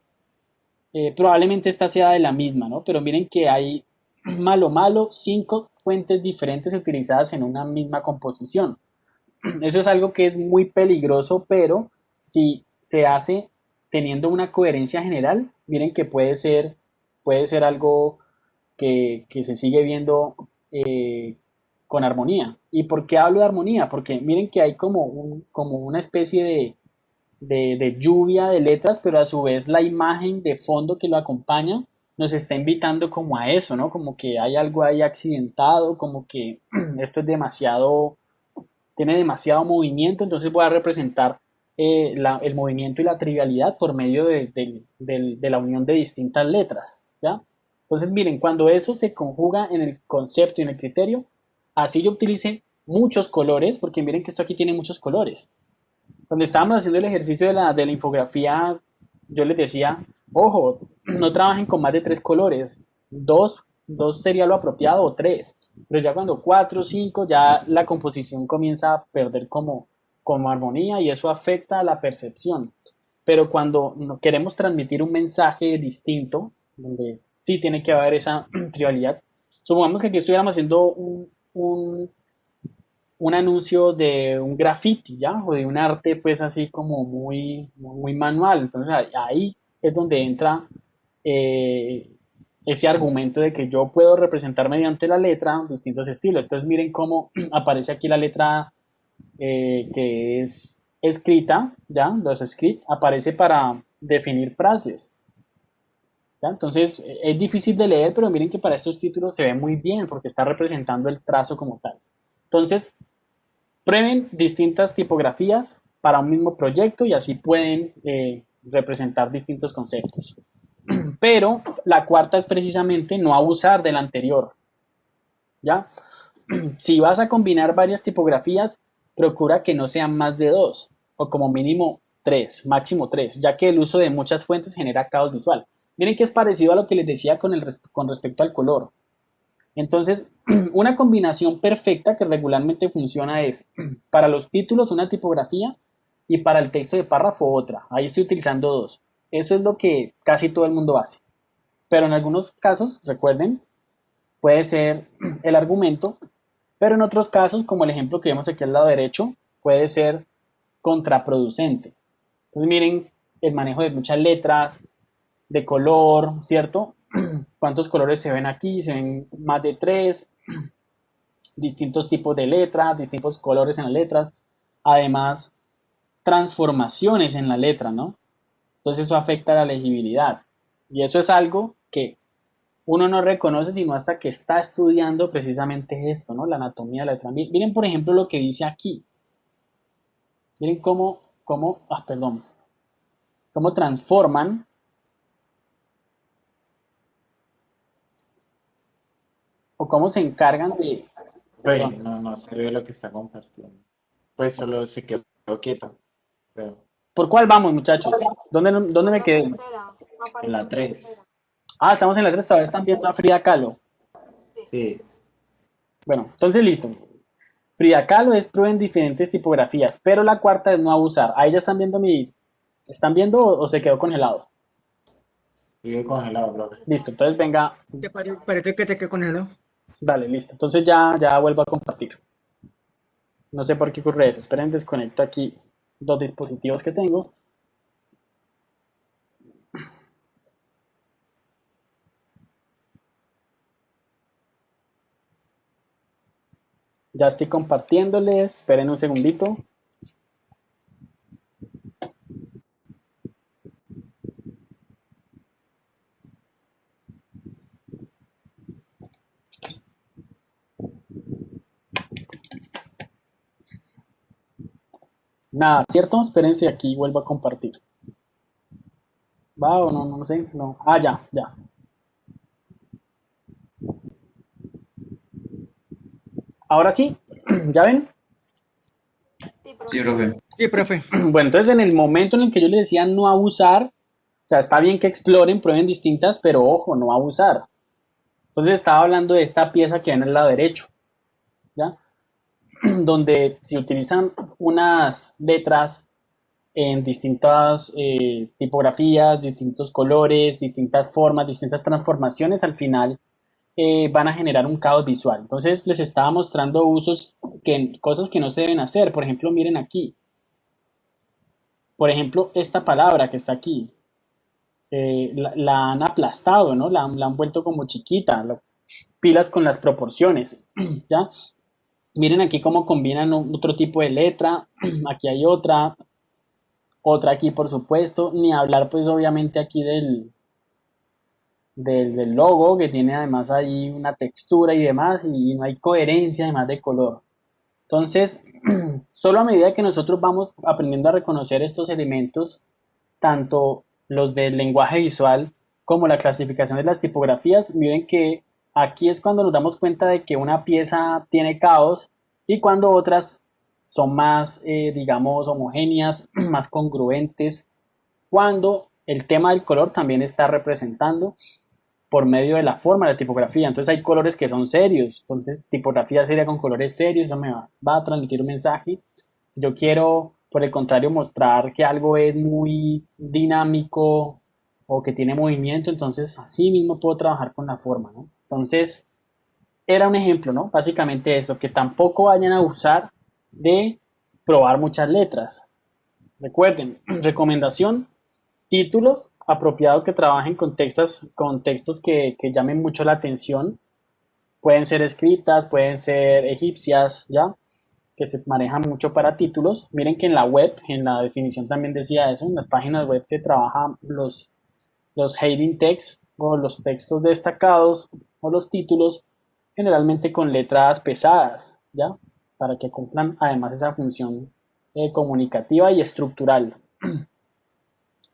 Probablemente esta sea de la misma, ¿no? Pero miren que hay malo, 5 fuentes diferentes utilizadas en una misma composición. Eso es algo que es muy peligroso, pero si se hace teniendo una coherencia general, miren que puede ser algo que se sigue viendo con armonía. ¿Y por qué hablo de armonía? Porque miren que hay como una especie de lluvia de letras, pero a su vez la imagen de fondo que lo acompaña nos está invitando como a eso, ¿no? Como que hay algo ahí accidentado, como que esto es demasiado, tiene demasiado movimiento, entonces voy a representar el movimiento y la trivialidad por medio de la unión de distintas letras, ¿ya? Entonces, miren, cuando eso se conjuga en el concepto y en el criterio, así yo utilice muchos colores, porque miren que esto aquí tiene muchos colores. Cuando estábamos haciendo el ejercicio de la infografía, yo les decía, ojo, no trabajen con más de 3 colores, dos sería lo apropiado o 3, pero ya cuando 4, 5, ya la composición comienza a perder como armonía y eso afecta a la percepción. Pero cuando queremos transmitir un mensaje distinto, donde sí tiene que haber esa trivialidad, supongamos que aquí estuviéramos haciendo un anuncio de un graffiti, ¿ya? O de un arte, pues así como muy manual. Entonces ahí es donde entra eh, ese argumento de que yo puedo representar mediante la letra distintos estilos. Entonces miren cómo aparece aquí la letra que es escrita, ¿ya? Los script aparece para definir frases. ¿Ya? Entonces es difícil de leer, pero miren que para estos títulos se ve muy bien porque está representando el trazo como tal. Entonces, prueben distintas tipografías para un mismo proyecto y así pueden representar distintos conceptos. Pero la cuarta es precisamente no abusar de la anterior. ¿Ya? Si vas a combinar varias tipografías, procura que no sean más de 2 o como mínimo 3, máximo 3, ya que el uso de muchas fuentes genera caos visual. Miren que es parecido a lo que les decía con respecto al color. Entonces, una combinación perfecta que regularmente funciona es para los títulos una tipografía y para el texto de párrafo otra. Ahí estoy utilizando 2. Eso es lo que casi todo el mundo hace. Pero en algunos casos, recuerden, puede ser el argumento, pero en otros casos, como el ejemplo que vemos aquí al lado derecho, puede ser contraproducente. Entonces miren el manejo de muchas letras, de color, ¿cierto? ¿Cuántos colores se ven aquí? Se ven más de 3, distintos tipos de letras, distintos colores en las letras, además transformaciones en la letra, ¿no? Entonces eso afecta la legibilidad y eso es algo que uno no reconoce sino hasta que está estudiando precisamente esto, ¿no? La anatomía de la letra. Miren por ejemplo lo que dice aquí. Miren cómo transforman o cómo se encargan de, Pues perdón, no se ve lo que está compartiendo. Pues solo se quedó quieto. ¿Por cuál vamos, muchachos? ¿Dónde me La quedé? tercera, aparece En la en 3. tercera. Ah, estamos en la 3, todavía están viendo a Frida Kahlo. Sí. Bueno, entonces listo. Frida Kahlo es prueba en diferentes tipografías, pero la cuarta es no abusar. Ahí ya están viendo ¿Están viendo o se quedó congelado? Sigue congelado, profe. Listo, entonces venga, Parece que te quedó congelado. dale, listo. Entonces ya vuelvo a compartir. No sé por qué ocurre eso. Esperen, desconecto aquí dos dispositivos que tengo. Ya estoy compartiéndoles. Esperen un segundito. Nada, ¿cierto? Espérense, aquí vuelvo a compartir. ¿Va o no? No sé. No. Ah, ya. Ahora sí, ¿ya ven? Sí, Sí, profe. profe. Sí, profe. Bueno, entonces en el momento en el que yo les decía no abusar, o sea, está bien que exploren, prueben distintas, pero ojo, no abusar. Entonces estaba hablando de esta pieza que hay en el lado derecho, ¿ya? Donde se utilizan unas letras en distintas tipografías, distintos colores, distintas formas, distintas transformaciones, al final van a generar un caos visual. Entonces les estaba mostrando cosas que no se deben hacer. Por ejemplo, miren aquí. Por ejemplo, esta palabra que está aquí, la han aplastado, ¿no? La han vuelto como chiquita, pilas con las proporciones, ¿ya? Miren aquí cómo combinan otro tipo de letra, aquí hay otra aquí por supuesto, ni hablar pues obviamente aquí del logo que tiene además ahí una textura y demás y no hay coherencia además de color. Entonces, solo a medida que nosotros vamos aprendiendo a reconocer estos elementos, tanto los del lenguaje visual como la clasificación de las tipografías, miren que aquí es cuando nos damos cuenta de que una pieza tiene caos y cuando otras son más, digamos, homogéneas, más congruentes, cuando el tema del color también está representando por medio de la forma de la tipografía. Entonces hay colores que son serios, entonces tipografía seria con colores serios, eso va a transmitir un mensaje. Si yo quiero, por el contrario, mostrar que algo es muy dinámico o que tiene movimiento, entonces así mismo puedo trabajar con la forma, ¿no? Entonces, era un ejemplo, ¿no? Básicamente eso, que tampoco vayan a usar de probar muchas letras. Recuerden, recomendación, títulos apropiados que trabajen con textos que llamen mucho la atención. Pueden ser escritas, pueden ser egipcias, ¿ya? Que se manejan mucho para títulos. Miren que en la web, en la definición también decía eso, en las páginas web se trabajan los heading text o los textos destacados o los títulos generalmente con letras pesadas, ¿ya? Para que cumplan además esa función comunicativa y estructural.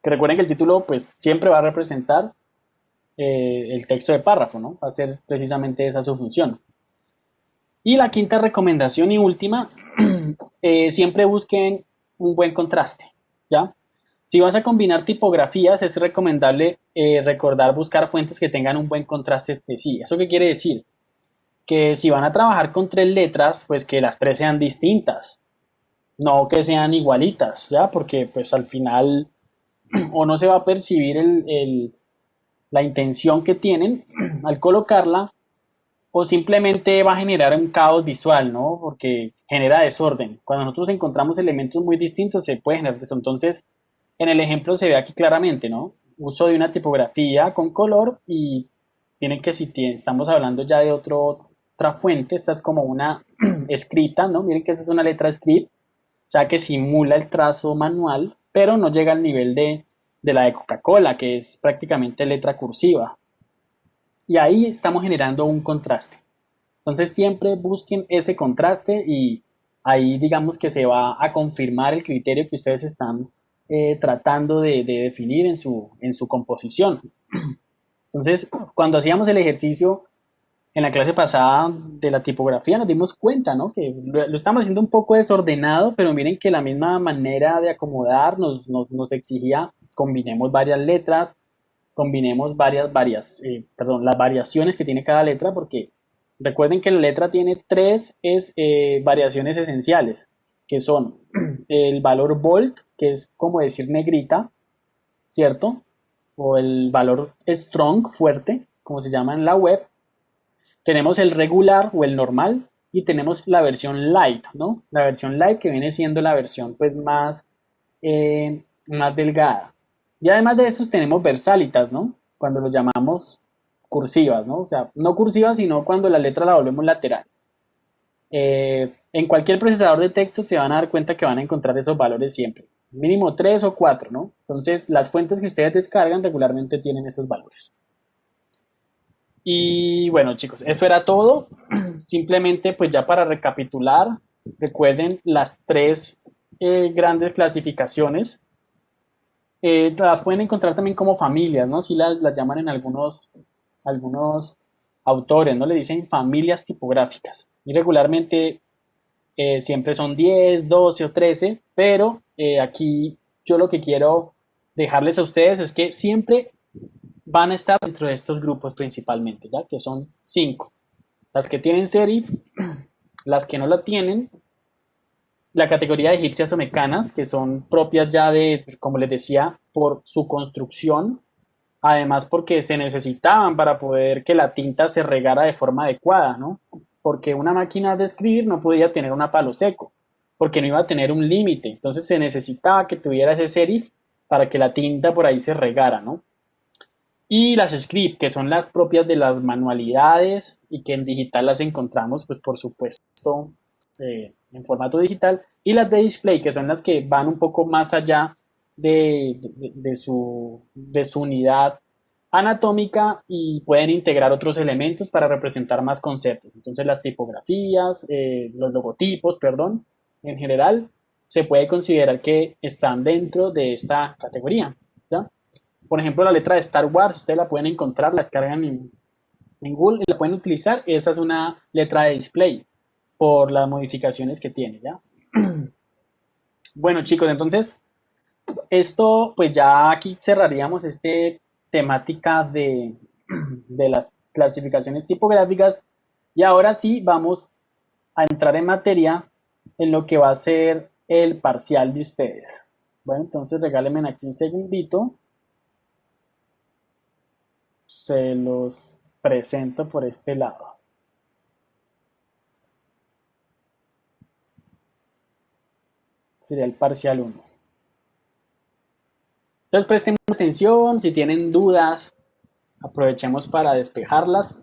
Que recuerden que el título pues siempre va a representar el texto de párrafo, ¿no? Va a ser precisamente esa su función. Y la quinta recomendación y última, siempre busquen un buen contraste, ¿ya? Si vas a combinar tipografías, es recomendable recordar buscar fuentes que tengan un buen contraste entre sí. ¿Eso qué quiere decir? Que si van a trabajar con 3 letras, pues que las 3 sean distintas, no que sean igualitas, ¿ya? Porque pues al final o no se va a percibir la intención que tienen al colocarla, o simplemente va a generar un caos visual, ¿no? Porque genera desorden. Cuando nosotros encontramos elementos muy distintos, se puede generar eso. Entonces, en el ejemplo se ve aquí claramente, ¿no? Uso de una tipografía con color y tienen que, si estamos hablando ya de otra fuente, esta es como una escrita, ¿no? Miren que esa es una letra script, o sea que simula el trazo manual, pero no llega al nivel de la de Coca-Cola, que es prácticamente letra cursiva. Y ahí estamos generando un contraste. Entonces siempre busquen ese contraste y ahí digamos que se va a confirmar el criterio que ustedes están tratando de definir en su composición. Entonces, cuando hacíamos el ejercicio, En la clase pasada de la tipografía nos dimos cuenta, ¿no? Que lo estamos haciendo un poco desordenado, pero miren que la misma manera de acomodar nos exigía combinemos varias letras, combinemos las variaciones que tiene cada letra, porque recuerden que la letra tiene tres variaciones esenciales, que son el valor bold, que es como decir negrita, ¿cierto? O el valor strong, fuerte, como se llama en la web. Tenemos el regular o el normal y tenemos la versión light, ¿no? La versión light que viene siendo la versión pues más delgada. Y además de esos tenemos versalitas, ¿no? Cuando lo llamamos cursivas, ¿no? O sea, no cursivas, sino cuando la letra la volvemos lateral. En cualquier procesador de texto se van a dar cuenta que van a encontrar esos valores siempre. Mínimo 3 o 4, ¿no? Entonces, las fuentes que ustedes descargan regularmente tienen esos valores. Y bueno, chicos, eso era todo. Simplemente, pues ya para recapitular, recuerden las tres grandes clasificaciones. Las pueden encontrar también como familias, ¿no? Si las llaman en algunos autores, ¿no? Le dicen familias tipográficas. Y regularmente siempre son 10, 12 o 13, pero aquí yo lo que quiero dejarles a ustedes es que siempre van a estar dentro de estos grupos principalmente, ¿ya? Que son 5. Las que tienen serif, las que no la tienen, la categoría de egipcias o mecanas, que son propias ya de, como les decía, por su construcción, además porque se necesitaban para poder que la tinta se regara de forma adecuada, ¿no? Porque una máquina de escribir no podía tener un palo seco, porque no iba a tener un límite, entonces se necesitaba que tuviera ese serif para que la tinta por ahí se regara, ¿no? Y las script, que son las propias de las manualidades y que en digital las encontramos, pues por supuesto, en formato digital. Y las de display, que son las que van un poco más allá de su unidad anatómica y pueden integrar otros elementos para representar más conceptos. Entonces las tipografías, los logotipos, perdón, en general, se puede considerar que están dentro de esta categoría, ¿ya? Por ejemplo, la letra de Star Wars, ustedes la pueden encontrar, la descargan en Google y la pueden utilizar. Esa es una letra de display por las modificaciones que tiene, ¿ya? Bueno, chicos, entonces, esto, pues ya aquí cerraríamos temática de las clasificaciones tipográficas y ahora sí vamos a entrar en materia en lo que va a ser el parcial de ustedes. Bueno, entonces regálenme aquí un segundito. Se los presento por este lado. Sería el parcial 1. Entonces presten atención, si tienen dudas, aprovechemos para despejarlas.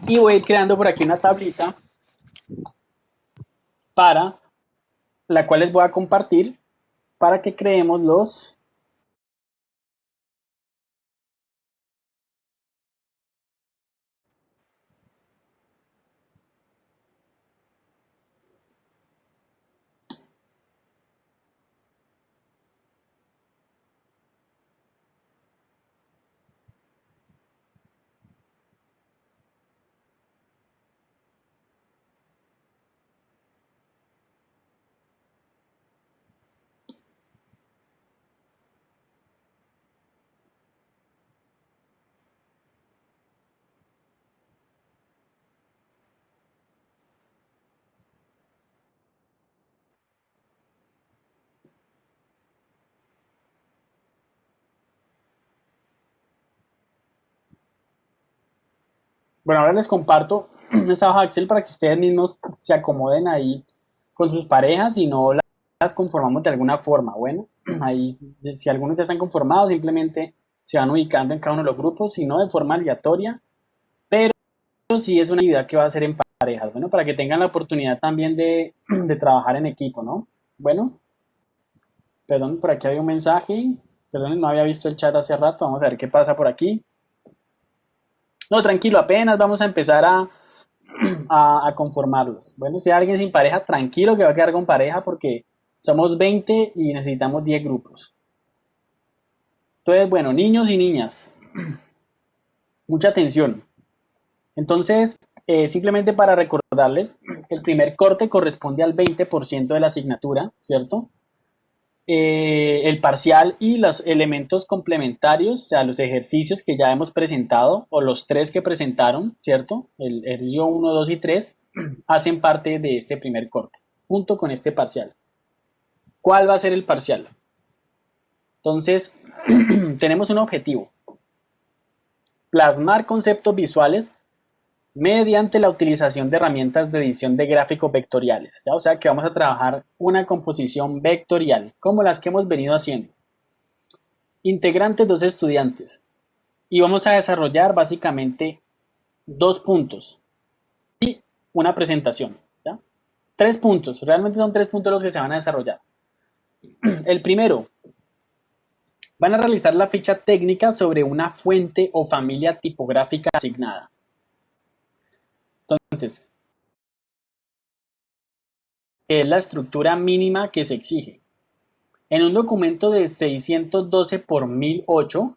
Y voy a ir creando por aquí una tablita para la cual les voy a compartir para que creemos los Bueno, ahora les comparto esa hoja Excel para que ustedes mismos se acomoden ahí con sus parejas y no las conformamos de alguna forma. Bueno, ahí si algunos ya están conformados, simplemente se van ubicando en cada uno de los grupos, si no de forma aleatoria, pero sí es una actividad que va a ser en parejas, bueno, para que tengan la oportunidad también de trabajar en equipo, ¿no? Bueno, perdón, por aquí había un mensaje, perdón, no había visto el chat hace rato, vamos a ver qué pasa por aquí. No, tranquilo, apenas vamos a empezar a conformarlos. Bueno, si hay alguien sin pareja, tranquilo que va a quedar con pareja porque somos 20 y necesitamos 10 grupos. Entonces, bueno, niños y niñas, mucha atención. Entonces, simplemente para recordarles, el primer corte corresponde al 20% de la asignatura, ¿cierto? El parcial y los elementos complementarios, o sea, los ejercicios que ya hemos presentado, o los tres que presentaron, ¿cierto? El ejercicio 1, 2 y 3, hacen parte de este primer corte, junto con este parcial. ¿Cuál va a ser el parcial? Entonces, tenemos un objetivo: plasmar conceptos visuales mediante la utilización de herramientas de edición de gráficos vectoriales, ¿ya? O sea que vamos a trabajar una composición vectorial, como las que hemos venido haciendo. Integrantes 2 estudiantes. Y vamos a desarrollar básicamente 2 puntos y una presentación, ¿ya? 3 puntos, realmente son 3 puntos los que se van a desarrollar. El primero, van a realizar la ficha técnica sobre una fuente o familia tipográfica asignada. Entonces, es la estructura mínima que se exige. En un documento de 612 por 1008,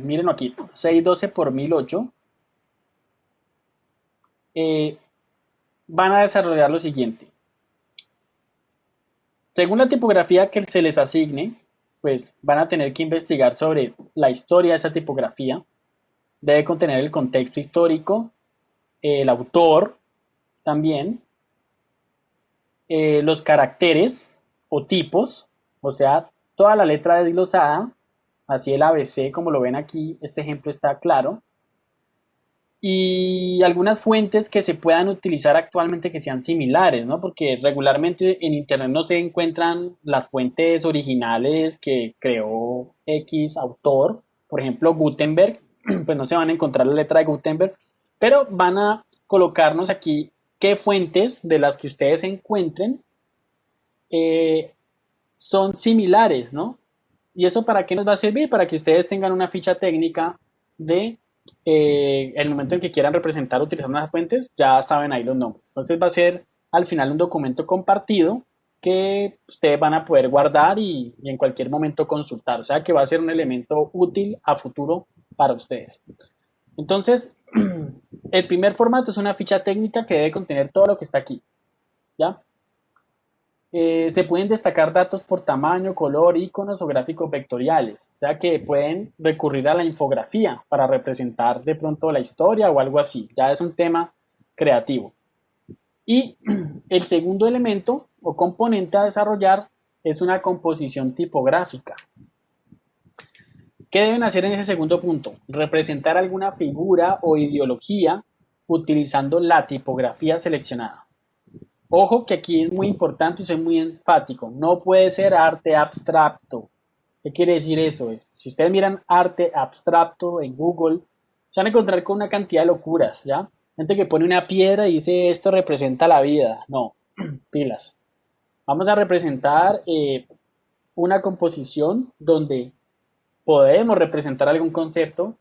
miren aquí, 612 por 1008, van a desarrollar lo siguiente. Según la tipografía que se les asigne, pues van a tener que investigar sobre la historia de esa tipografía. Debe contener el contexto histórico, el autor también, los caracteres o tipos, o sea, toda la letra desglosada, así el ABC, como lo ven aquí, este ejemplo está claro, y algunas fuentes que se puedan utilizar actualmente que sean similares, ¿no? Porque regularmente en internet no se encuentran las fuentes originales que creó X autor, por ejemplo Gutenberg, pues no se van a encontrar la letra de Gutenberg, pero van a colocarnos aquí qué fuentes de las que ustedes encuentren son similares, ¿no? ¿Y eso para qué nos va a servir? Para que ustedes tengan una ficha técnica de el momento en que quieran representar utilizando las fuentes, ya saben ahí los nombres. Entonces va a ser al final un documento compartido que ustedes van a poder guardar y en cualquier momento consultar. O sea que va a ser un elemento útil a futuro para ustedes. Entonces, el primer formato es una ficha técnica que debe contener todo lo que está aquí, ¿ya? Se pueden destacar datos por tamaño, color, iconos o gráficos vectoriales. O sea que pueden recurrir a la infografía para representar de pronto la historia o algo así. Ya es un tema creativo. Y el segundo elemento o componente a desarrollar es una composición tipográfica. ¿Qué deben hacer en ese segundo punto? Representar alguna figura o ideología utilizando la tipografía seleccionada. Ojo que aquí es muy importante y soy muy enfático. No puede ser arte abstracto. ¿Qué quiere decir eso? Si ustedes miran arte abstracto en Google, se van a encontrar con una cantidad de locuras, ¿ya? Gente que pone una piedra y dice esto representa la vida. No, pilas. Vamos a representar una composición donde podemos representar algún concepto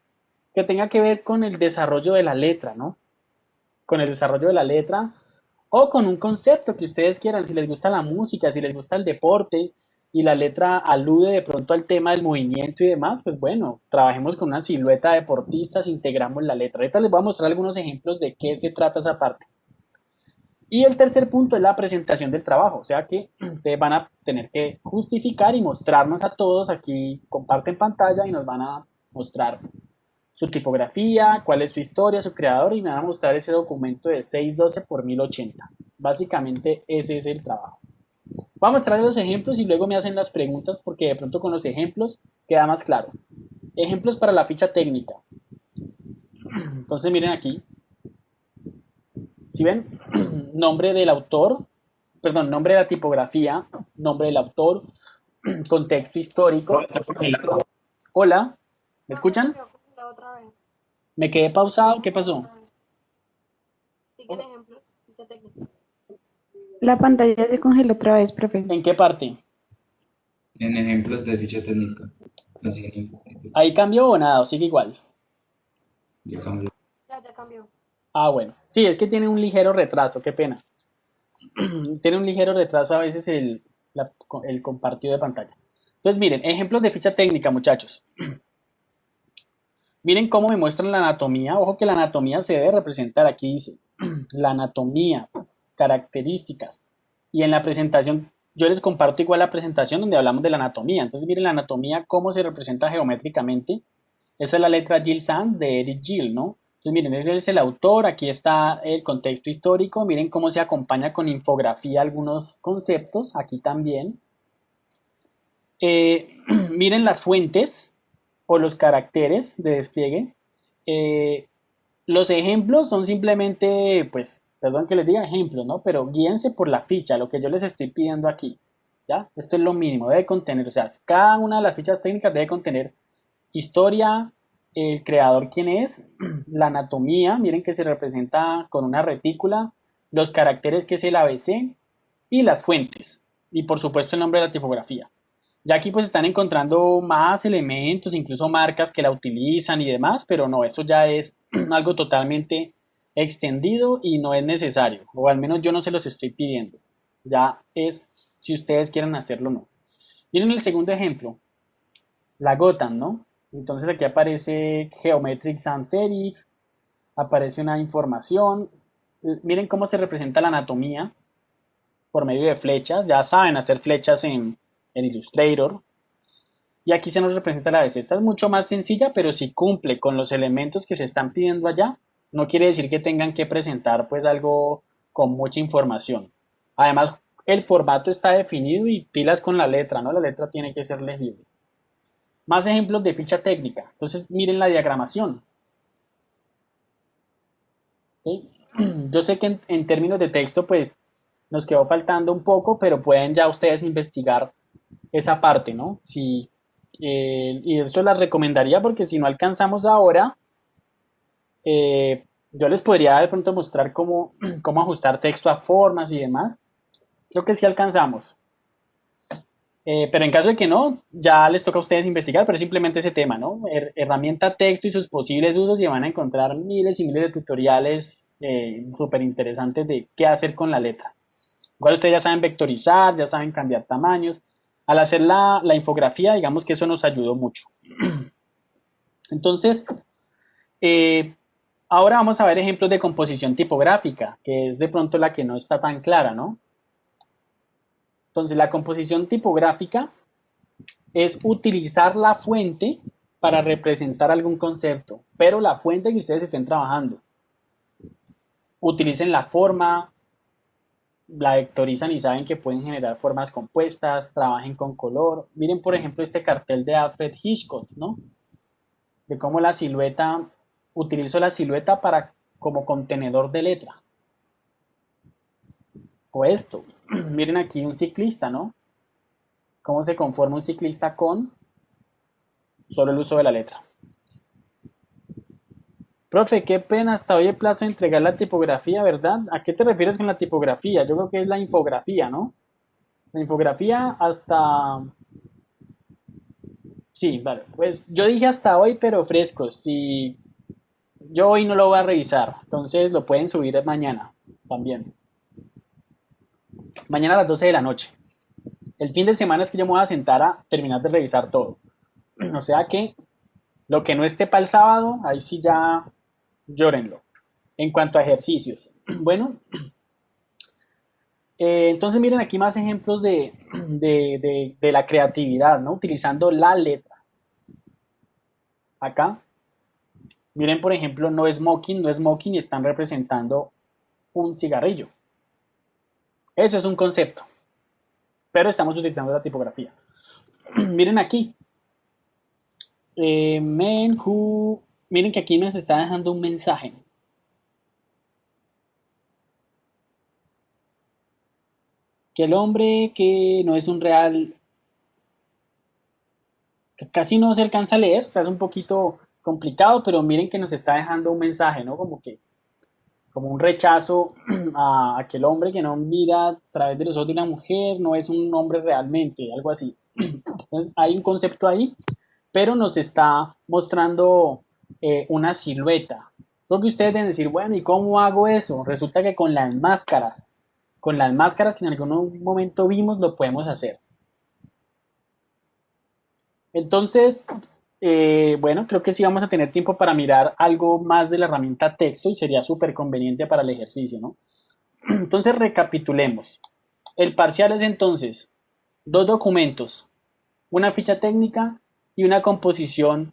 que tenga que ver con el desarrollo de la letra, ¿no? Con el desarrollo de la letra o con un concepto que ustedes quieran. Si les gusta la música, si les gusta el deporte y la letra alude de pronto al tema del movimiento y demás, pues bueno, trabajemos con una silueta de deportistas, integramos la letra. Ahorita les voy a mostrar algunos ejemplos de qué se trata esa parte. Y el tercer punto es la presentación del trabajo, o sea que ustedes van a tener que justificar y mostrarnos a todos. Aquí comparten pantalla y nos van a mostrar su tipografía, cuál es su historia, su creador, y me van a mostrar ese documento de 612 por 1080. Básicamente ese es el trabajo. Voy a mostrarles los ejemplos y luego me hacen las preguntas porque de pronto con los ejemplos queda más claro. Ejemplos para la ficha técnica. Entonces miren aquí. ¿Sí ven? Nombre del autor, perdón, nombre de la tipografía, nombre del autor, contexto histórico. Hola, ¿me escuchan? ¿Me quedé pausado? ¿Qué pasó? La pantalla se congeló otra vez, profe. ¿En qué parte? En ejemplos de ficha técnica. ¿Ahí cambió o nada? ¿O sigue igual? Ya cambió. Ya cambió. Ah, bueno. Sí, es que tiene un ligero retraso, qué pena. Tiene un ligero retraso a veces el compartido de pantalla. Entonces, miren, ejemplos de ficha técnica, muchachos. Miren cómo me muestran la anatomía. Ojo que la anatomía se debe representar. Aquí dice la anatomía, características. Y en la presentación, yo les comparto igual la presentación donde hablamos de la anatomía. Entonces, miren la anatomía, cómo se representa geométricamente. Esa es la letra Gill Sand de Eric Gill, ¿no? Entonces, miren, ese es el autor. Aquí está el contexto histórico. Miren cómo se acompaña con infografía algunos conceptos. Aquí también. Miren las fuentes o los caracteres de despliegue. Los ejemplos son simplemente, pues, perdón que les diga ejemplos, ¿no? Pero guíense por la ficha, lo que yo les estoy pidiendo aquí, ¿ya? Esto es lo mínimo, debe contener, o sea, cada una de las fichas técnicas debe contener historia, el creador quién es, la anatomía, miren que se representa con una retícula, los caracteres que es el ABC y las fuentes, y por supuesto el nombre de la tipografía. Ya aquí pues están encontrando más elementos, incluso marcas que la utilizan y demás, pero no, eso ya es algo totalmente extendido y no es necesario, o al menos yo no se los estoy pidiendo. Ya es si ustedes quieren hacerlo o no. Miren el segundo ejemplo, la Gotham, ¿no? Entonces aquí aparece Geometric Sans Serif, aparece una información. Miren cómo se representa la anatomía por medio de flechas. Ya saben hacer flechas en Illustrator. Y aquí se nos representa la ABC. Esta es mucho más sencilla, pero si cumple con los elementos que se están pidiendo allá, no quiere decir que tengan que presentar pues algo con mucha información. Además, el formato está definido y pilas con la letra, ¿no? La letra tiene que ser legible. Más ejemplos de ficha técnica. Entonces, miren la diagramación. ¿Okay? Yo sé que en términos de texto, pues, nos quedó faltando un poco, pero pueden ya ustedes investigar esa parte, ¿no? Y esto las recomendaría porque si no alcanzamos ahora, yo les podría de pronto mostrar cómo ajustar texto a formas y demás. Creo que sí alcanzamos. Pero en caso de que no, ya les toca a ustedes investigar, pero simplemente ese tema, ¿no? Herramienta texto y sus posibles usos y van a encontrar miles y miles de tutoriales súper interesantes de qué hacer con la letra. Igual ustedes ya saben vectorizar, ya saben cambiar tamaños. Al hacer la infografía, digamos que eso nos ayudó mucho. Entonces, ahora vamos a ver ejemplos de composición tipográfica, que es de pronto la que no está tan clara, ¿no? Entonces, la composición tipográfica es utilizar la fuente para representar algún concepto, pero la fuente que ustedes estén trabajando. Utilicen la forma, la vectorizan y saben que pueden generar formas compuestas, trabajen con color. Miren, por ejemplo, este cartel de Alfred Hitchcock, ¿no? De cómo la silueta, utilizo la silueta como contenedor de letra. O esto, miren aquí un ciclista, ¿no? Cómo se conforma un ciclista con solo el uso de la letra. Profe, qué pena, hasta hoy el plazo de entregar la tipografía, ¿verdad? ¿A qué te refieres con la tipografía? Yo creo que es la infografía, ¿no? La infografía hasta... Sí, vale, pues yo dije hasta hoy, pero frescos. Si yo hoy no lo voy a revisar, entonces lo pueden subir mañana también. Mañana a las 12 de la noche. El fin de semana es que yo me voy a sentar a terminar de revisar todo. O sea que lo que no esté para el sábado, ahí sí ya llórenlo. En cuanto a ejercicios. Bueno, entonces miren aquí más ejemplos de la creatividad, ¿no? Utilizando la letra. Acá, miren por ejemplo, no smoking y están representando un cigarrillo. Eso es un concepto, pero estamos utilizando la tipografía. Miren aquí. Miren que aquí nos está dejando un mensaje. Que el hombre que no es un real, que casi no se alcanza a leer, o sea, es un poquito complicado, pero miren que nos está dejando un mensaje, ¿no? Como un rechazo a aquel hombre que no mira a través de los ojos de una mujer, no es un hombre realmente, algo así. Entonces hay un concepto ahí, pero nos está mostrando una silueta. Lo que ustedes deben decir, bueno, ¿y cómo hago eso? Resulta que con las máscaras que en algún momento vimos, lo podemos hacer. Entonces, bueno, creo que sí vamos a tener tiempo para mirar algo más de la herramienta texto y sería súper conveniente para el ejercicio, ¿no? Entonces, recapitulemos. El parcial es entonces dos documentos, una ficha técnica y una composición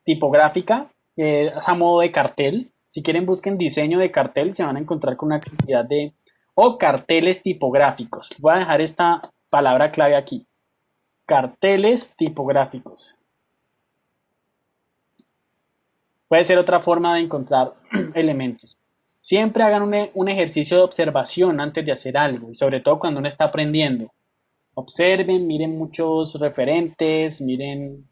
tipográfica, que es a modo de cartel. Si quieren busquen diseño de cartel, se van a encontrar con una cantidad de... o carteles tipográficos. Voy a dejar esta palabra clave aquí. Carteles tipográficos. Puede ser otra forma de encontrar elementos. Siempre hagan un ejercicio de observación antes de hacer algo, y sobre todo cuando uno está aprendiendo. Observen, miren muchos referentes, miren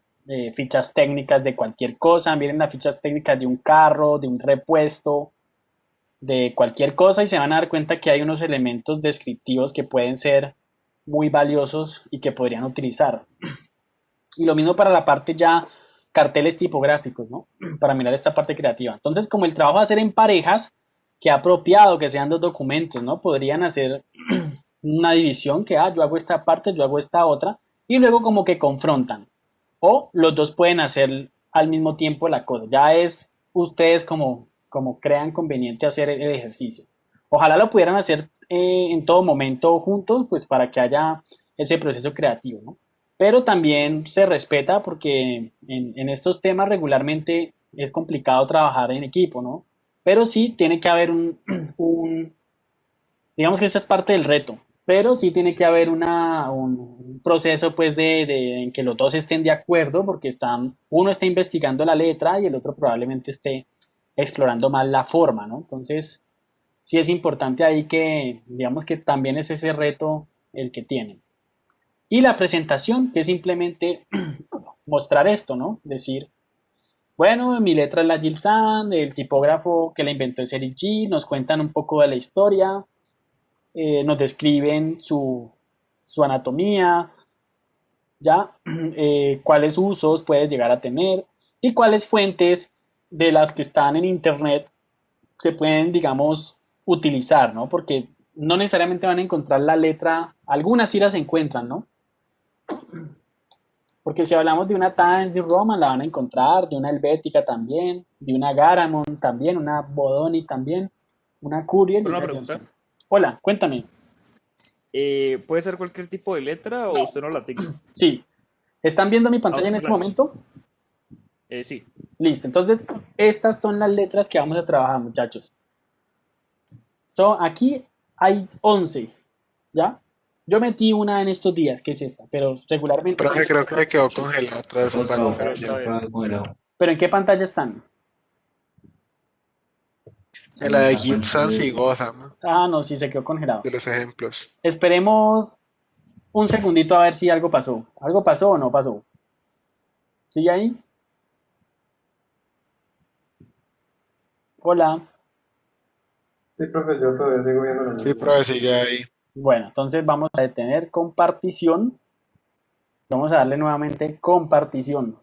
fichas técnicas de cualquier cosa, miren las fichas técnicas de un carro, de un repuesto, de cualquier cosa y se van a dar cuenta que hay unos elementos descriptivos que pueden ser muy valiosos y que podrían utilizar. Y lo mismo para la parte ya carteles tipográficos, ¿no? Para mirar esta parte creativa. Entonces, como el trabajo va a ser en parejas, qué apropiado que sean dos documentos, ¿no? Podrían hacer una división que, yo hago esta parte, yo hago esta otra, y luego como que confrontan. O los dos pueden hacer al mismo tiempo la cosa. Ya es ustedes como crean conveniente hacer el ejercicio. Ojalá lo pudieran hacer en todo momento juntos, pues para que haya ese proceso creativo, ¿no? Pero también se respeta porque en estos temas regularmente es complicado trabajar en equipo, ¿no? Pero sí tiene que haber digamos que esta es parte del reto, pero sí tiene que haber un proceso pues en que los dos estén de acuerdo porque uno está investigando la letra y el otro probablemente esté explorando más la forma, ¿no? Entonces, sí es importante ahí que, digamos que también es ese reto el que tienen. Y la presentación, que es simplemente mostrar esto, ¿no? Decir, bueno, mi letra es la Jill Sand, el tipógrafo que la inventó es Eric G, nos cuentan un poco de la historia, nos describen su anatomía, ya, cuáles usos puede llegar a tener y cuáles fuentes de las que están en internet se pueden, digamos, utilizar, ¿no? Porque no necesariamente van a encontrar la letra, algunas sí las encuentran, ¿no? Porque si hablamos de una Times New Roman la van a encontrar, de una Helvética también, de una Garamond también, una Bodoni también, una Curiel y Una una pregunta. Johnston. Hola, cuéntame. ¿Puede ser cualquier tipo de letra o usted no la asigna? Sí. ¿Están viendo mi Ah, pantalla en este claro. momento? Sí. Listo. Entonces, estas son las letras que vamos a trabajar, muchachos. Aquí hay 11, ¿ya? Yo metí una en estos días, que es esta, pero regularmente... Profe, creo que se quedó congelado otra vez su Otra pantalla. vez, ya está congelado. ¿Pero en qué pantalla están? En la de Gibson y Gotham, No, sí, se quedó congelado. de los ejemplos. Esperemos un segundito a ver si algo pasó. ¿Algo pasó o no pasó? ¿Sigue ahí? Hola. Sí, profesor, todavía sigo viendo lo Sí, mismo. profe, sigue ahí. Bueno, entonces vamos a detener compartición. Vamos a darle nuevamente compartición.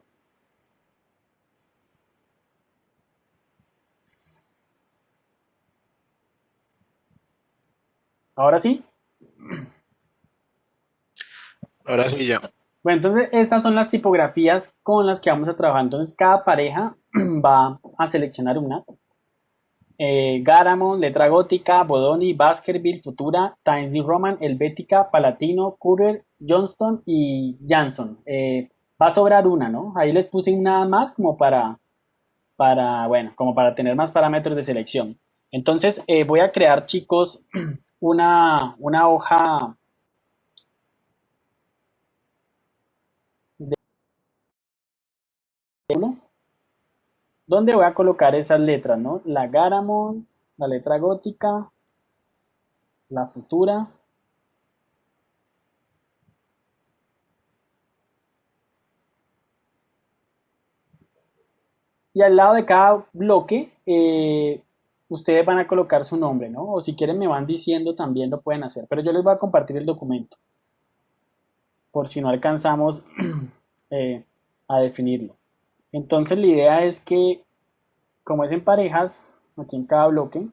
Ahora sí. Ahora sí ya. Bueno, entonces estas son las tipografías con las que vamos a trabajar. Entonces cada pareja va a seleccionar una. Garamond, letra gótica, Bodoni, Baskerville, Futura, Times New Roman, Helvética, Palatino, Courier, Johnston y Jansson. Va a sobrar una, ¿no? Ahí les puse una más como bueno, como para tener más parámetros de selección. Entonces voy a crear, chicos, una hoja de uno, donde voy a colocar esas letras, ¿no? La Garamond, la letra gótica, la Futura, y al lado de cada bloque ustedes van a colocar su nombre, ¿no? O si quieren me van diciendo también lo pueden hacer, pero yo les voy a compartir el documento por si no alcanzamos a definirlo. Entonces la idea es que como es en parejas, aquí en cada bloque,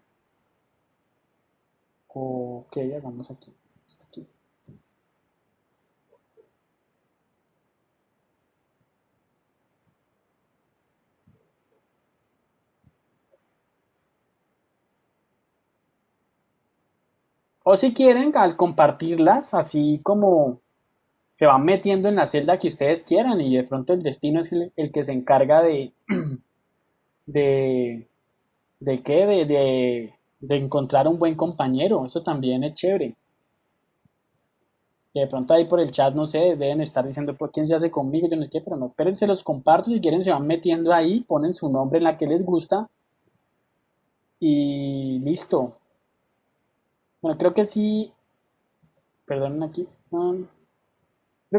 hagamos aquí, esto aquí. O si quieren, al compartirlas, así como se van metiendo en la celda que ustedes quieran y de pronto el destino es el que se encarga de, de qué, de encontrar un buen compañero. Eso también es chévere. Que de pronto ahí por el chat, no sé, deben estar diciendo por quién se hace conmigo, yo no sé qué, pero no, esperen, se los comparto, si quieren se van metiendo ahí, ponen su nombre en la que les gusta y listo. Bueno, creo que sí, perdonen aquí, creo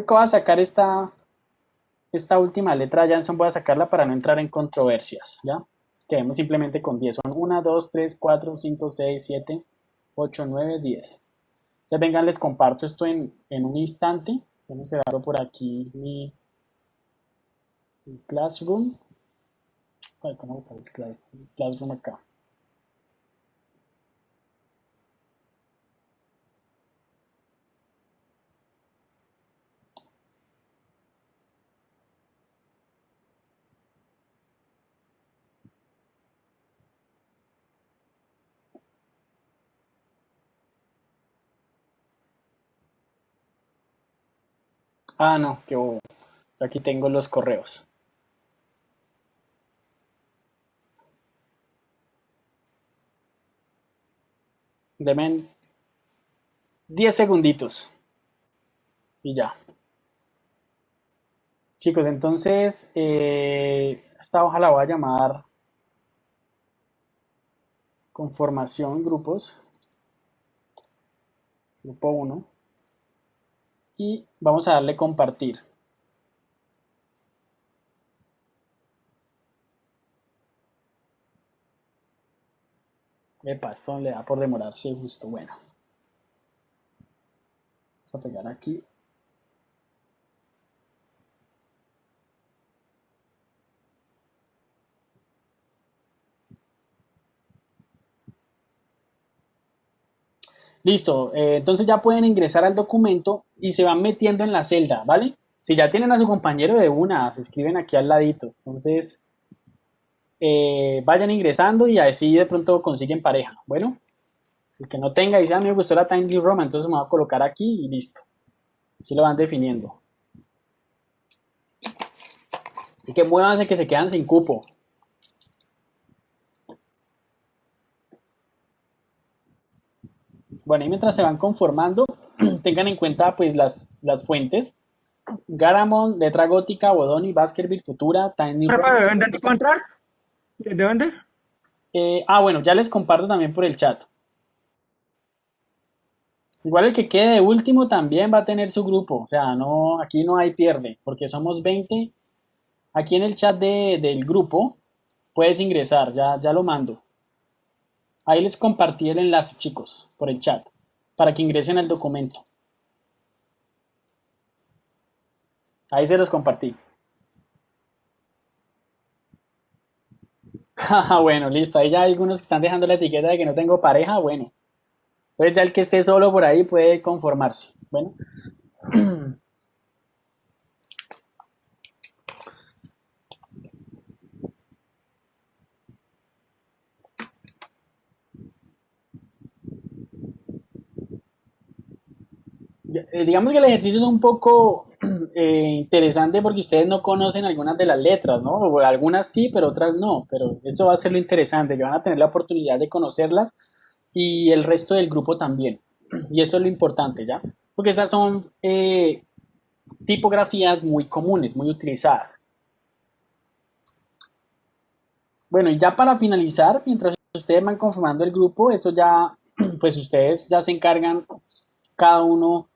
que voy a sacar esta última letra de Jansson, voy a sacarla para no entrar en controversias, ¿ya? Quedemos simplemente con 10, son 1, 2, 3, 4, 5, 6, 7, 8, 9, 10. Ya vengan, les comparto esto en un instante. Vamos a cerrar por aquí mi Classroom. Ay, ¿cómo está el Classroom acá? Ah, no, que bobo. Aquí tengo los correos. Denme 10 segunditos. Y ya. Chicos, entonces, esta hoja la voy a llamar conformación grupos. Grupo 1. Y vamos a darle compartir. Epa, esto le da por demorarse justo. Bueno. Vamos a pegar aquí. Listo, entonces ya pueden ingresar al documento y se van metiendo en la celda, ¿vale? Si ya tienen a su compañero de una, se escriben aquí al ladito. Entonces, vayan ingresando y así de pronto consiguen pareja. Bueno, el que no tenga dice, a mí me gustó la Time New Roman, entonces me voy a colocar aquí y listo. Así lo van definiendo. Y que muévanse que se quedan sin cupo. Bueno, y mientras se van conformando, tengan en cuenta pues las fuentes. Garamond, Letra Gótica, Bodoni, Baskerville, Futura, Time New Profe, ¿de Roman. dónde puedo entrar? ¿De dónde? Bueno, ya les comparto también por el chat. Igual el que quede de último también va a tener su grupo. O sea, no, aquí no hay pierde, porque somos 20. Aquí en el chat del grupo puedes ingresar, ya lo mando. Ahí les compartí el enlace, chicos, por el chat, para que ingresen al documento. Ahí se los compartí. Bueno, listo. Ahí ya hay algunos que están dejando la etiqueta de que no tengo pareja. Bueno, entonces ya el que esté solo por ahí puede conformarse. Bueno. Digamos que el ejercicio es un poco interesante porque ustedes no conocen algunas de las letras, ¿no? O algunas sí, pero otras no. Pero esto va a ser lo interesante, que van a tener la oportunidad de conocerlas y el resto del grupo también. Y eso es lo importante, ¿ya? Porque estas son tipografías muy comunes, muy utilizadas. Bueno, y ya para finalizar, mientras ustedes van conformando el grupo, eso ya, pues ustedes ya se encargan cada uno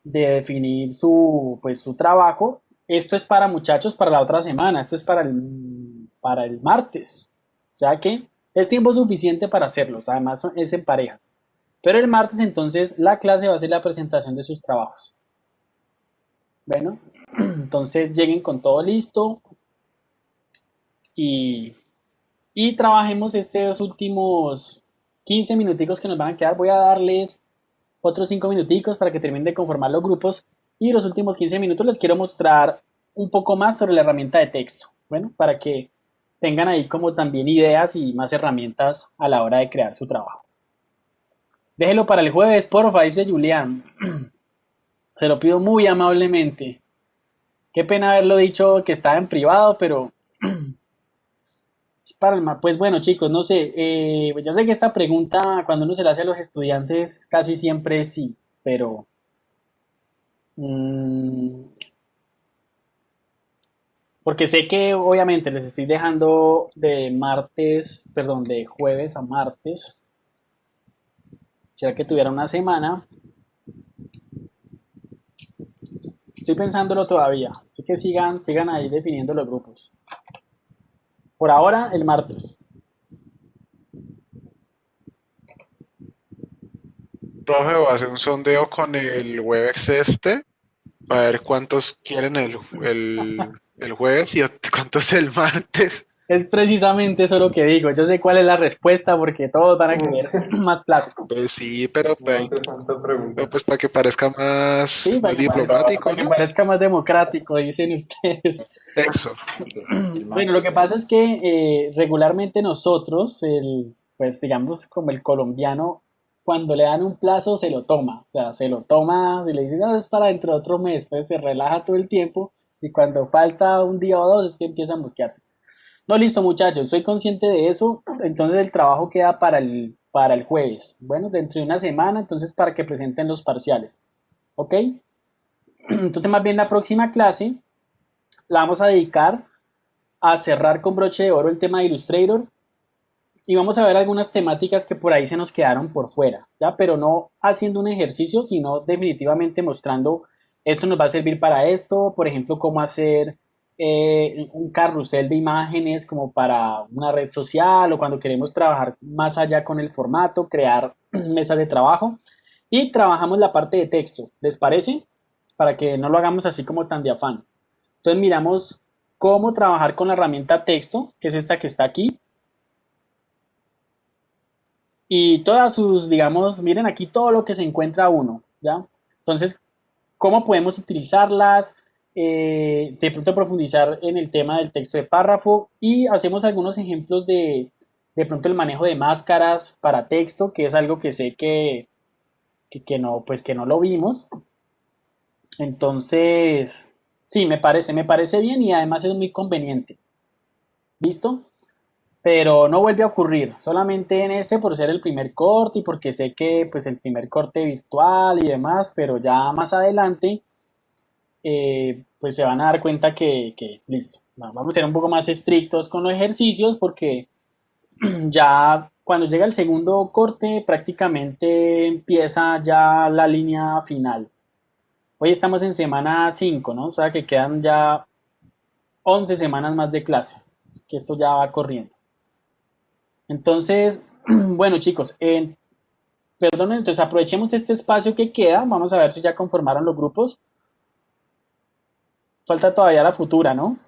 de definir su trabajo. Esto es para muchachos para la otra semana, esto es para el martes. O sea que es tiempo suficiente para hacerlos, además es en parejas. Pero el martes entonces la clase va a ser la presentación de sus trabajos. Bueno, entonces lleguen con todo listo y trabajemos estos últimos 15 minuticos que nos van a quedar. Voy a darles otros 5 minuticos para que terminen de conformar los grupos y los últimos 15 minutos les quiero mostrar un poco más sobre la herramienta de texto, bueno, para que tengan ahí como también ideas y más herramientas a la hora de crear su trabajo. Déjelo para el jueves, porfa, dice Julián. Se lo pido muy amablemente. Qué pena haberlo dicho que estaba en privado, pero es para el Pues bueno, chicos, no sé. Yo sé que esta pregunta, cuando uno se la hace a los estudiantes, casi siempre es sí, pero mm, porque sé que obviamente les estoy dejando de martes, perdón, de jueves a martes. Será que tuviera una semana. Estoy pensándolo todavía. Así que sigan ahí definiendo los grupos. Por ahora, el martes. Profe, voy a hacer un sondeo con el Webex para ver cuántos quieren el jueves y cuántos el martes. Es precisamente eso lo que digo. Yo sé cuál es la respuesta porque todos van a querer más plazo. Pues sí, pero No pues, hace falta preguntar. pues para que parezca Sí, más diplomático, para que ¿no? parezca más democrático, dicen ustedes. Eso. Bueno, lo que pasa es que regularmente nosotros, pues digamos como el colombiano, cuando le dan un plazo se lo toma. O sea, se lo toma, si le dicen, no, es para dentro de otro mes, entonces se relaja todo el tiempo y cuando falta un día o dos es que empieza a mosquearse. No, listo, muchachos, soy consciente de eso, entonces el trabajo queda para el jueves. Bueno, dentro de una semana, entonces para que presenten los parciales. ¿Ok? Entonces, más bien la próxima clase la vamos a dedicar a cerrar con broche de oro el tema de Illustrator y vamos a ver algunas temáticas que por ahí se nos quedaron por fuera, ¿ya? Pero no haciendo un ejercicio, sino definitivamente mostrando esto nos va a servir para esto, por ejemplo, cómo hacer un carrusel de imágenes como para una red social o cuando queremos trabajar más allá con el formato, crear mesas de trabajo y trabajamos la parte de texto, ¿les parece? Para que no lo hagamos así como tan de afán. Entonces miramos cómo trabajar con la herramienta texto, que es esta que está aquí. Y todas sus, digamos, miren aquí todo lo que se encuentra uno, ¿ya? Entonces, ¿cómo podemos utilizarlas? De pronto profundizar en el tema del texto de párrafo y hacemos algunos ejemplos de pronto el manejo de máscaras para texto, que es algo que sé que no, pues que no lo vimos. Entonces, sí, me parece bien y además es muy conveniente. ¿Listo? Pero no vuelve a ocurrir, solamente en este por ser el primer corte y porque sé que pues el primer corte virtual y demás, pero ya más adelante pues se van a dar cuenta que listo, vamos a ser un poco más estrictos con los ejercicios porque ya cuando llega el segundo corte prácticamente empieza ya la línea final. Hoy estamos en semana 5, ¿no? O sea que quedan ya 11 semanas más de clase, que esto ya va corriendo. Entonces, bueno chicos, perdonen, entonces aprovechemos este espacio que queda, vamos a ver si ya conformaron los grupos. Falta todavía la futura, ¿no?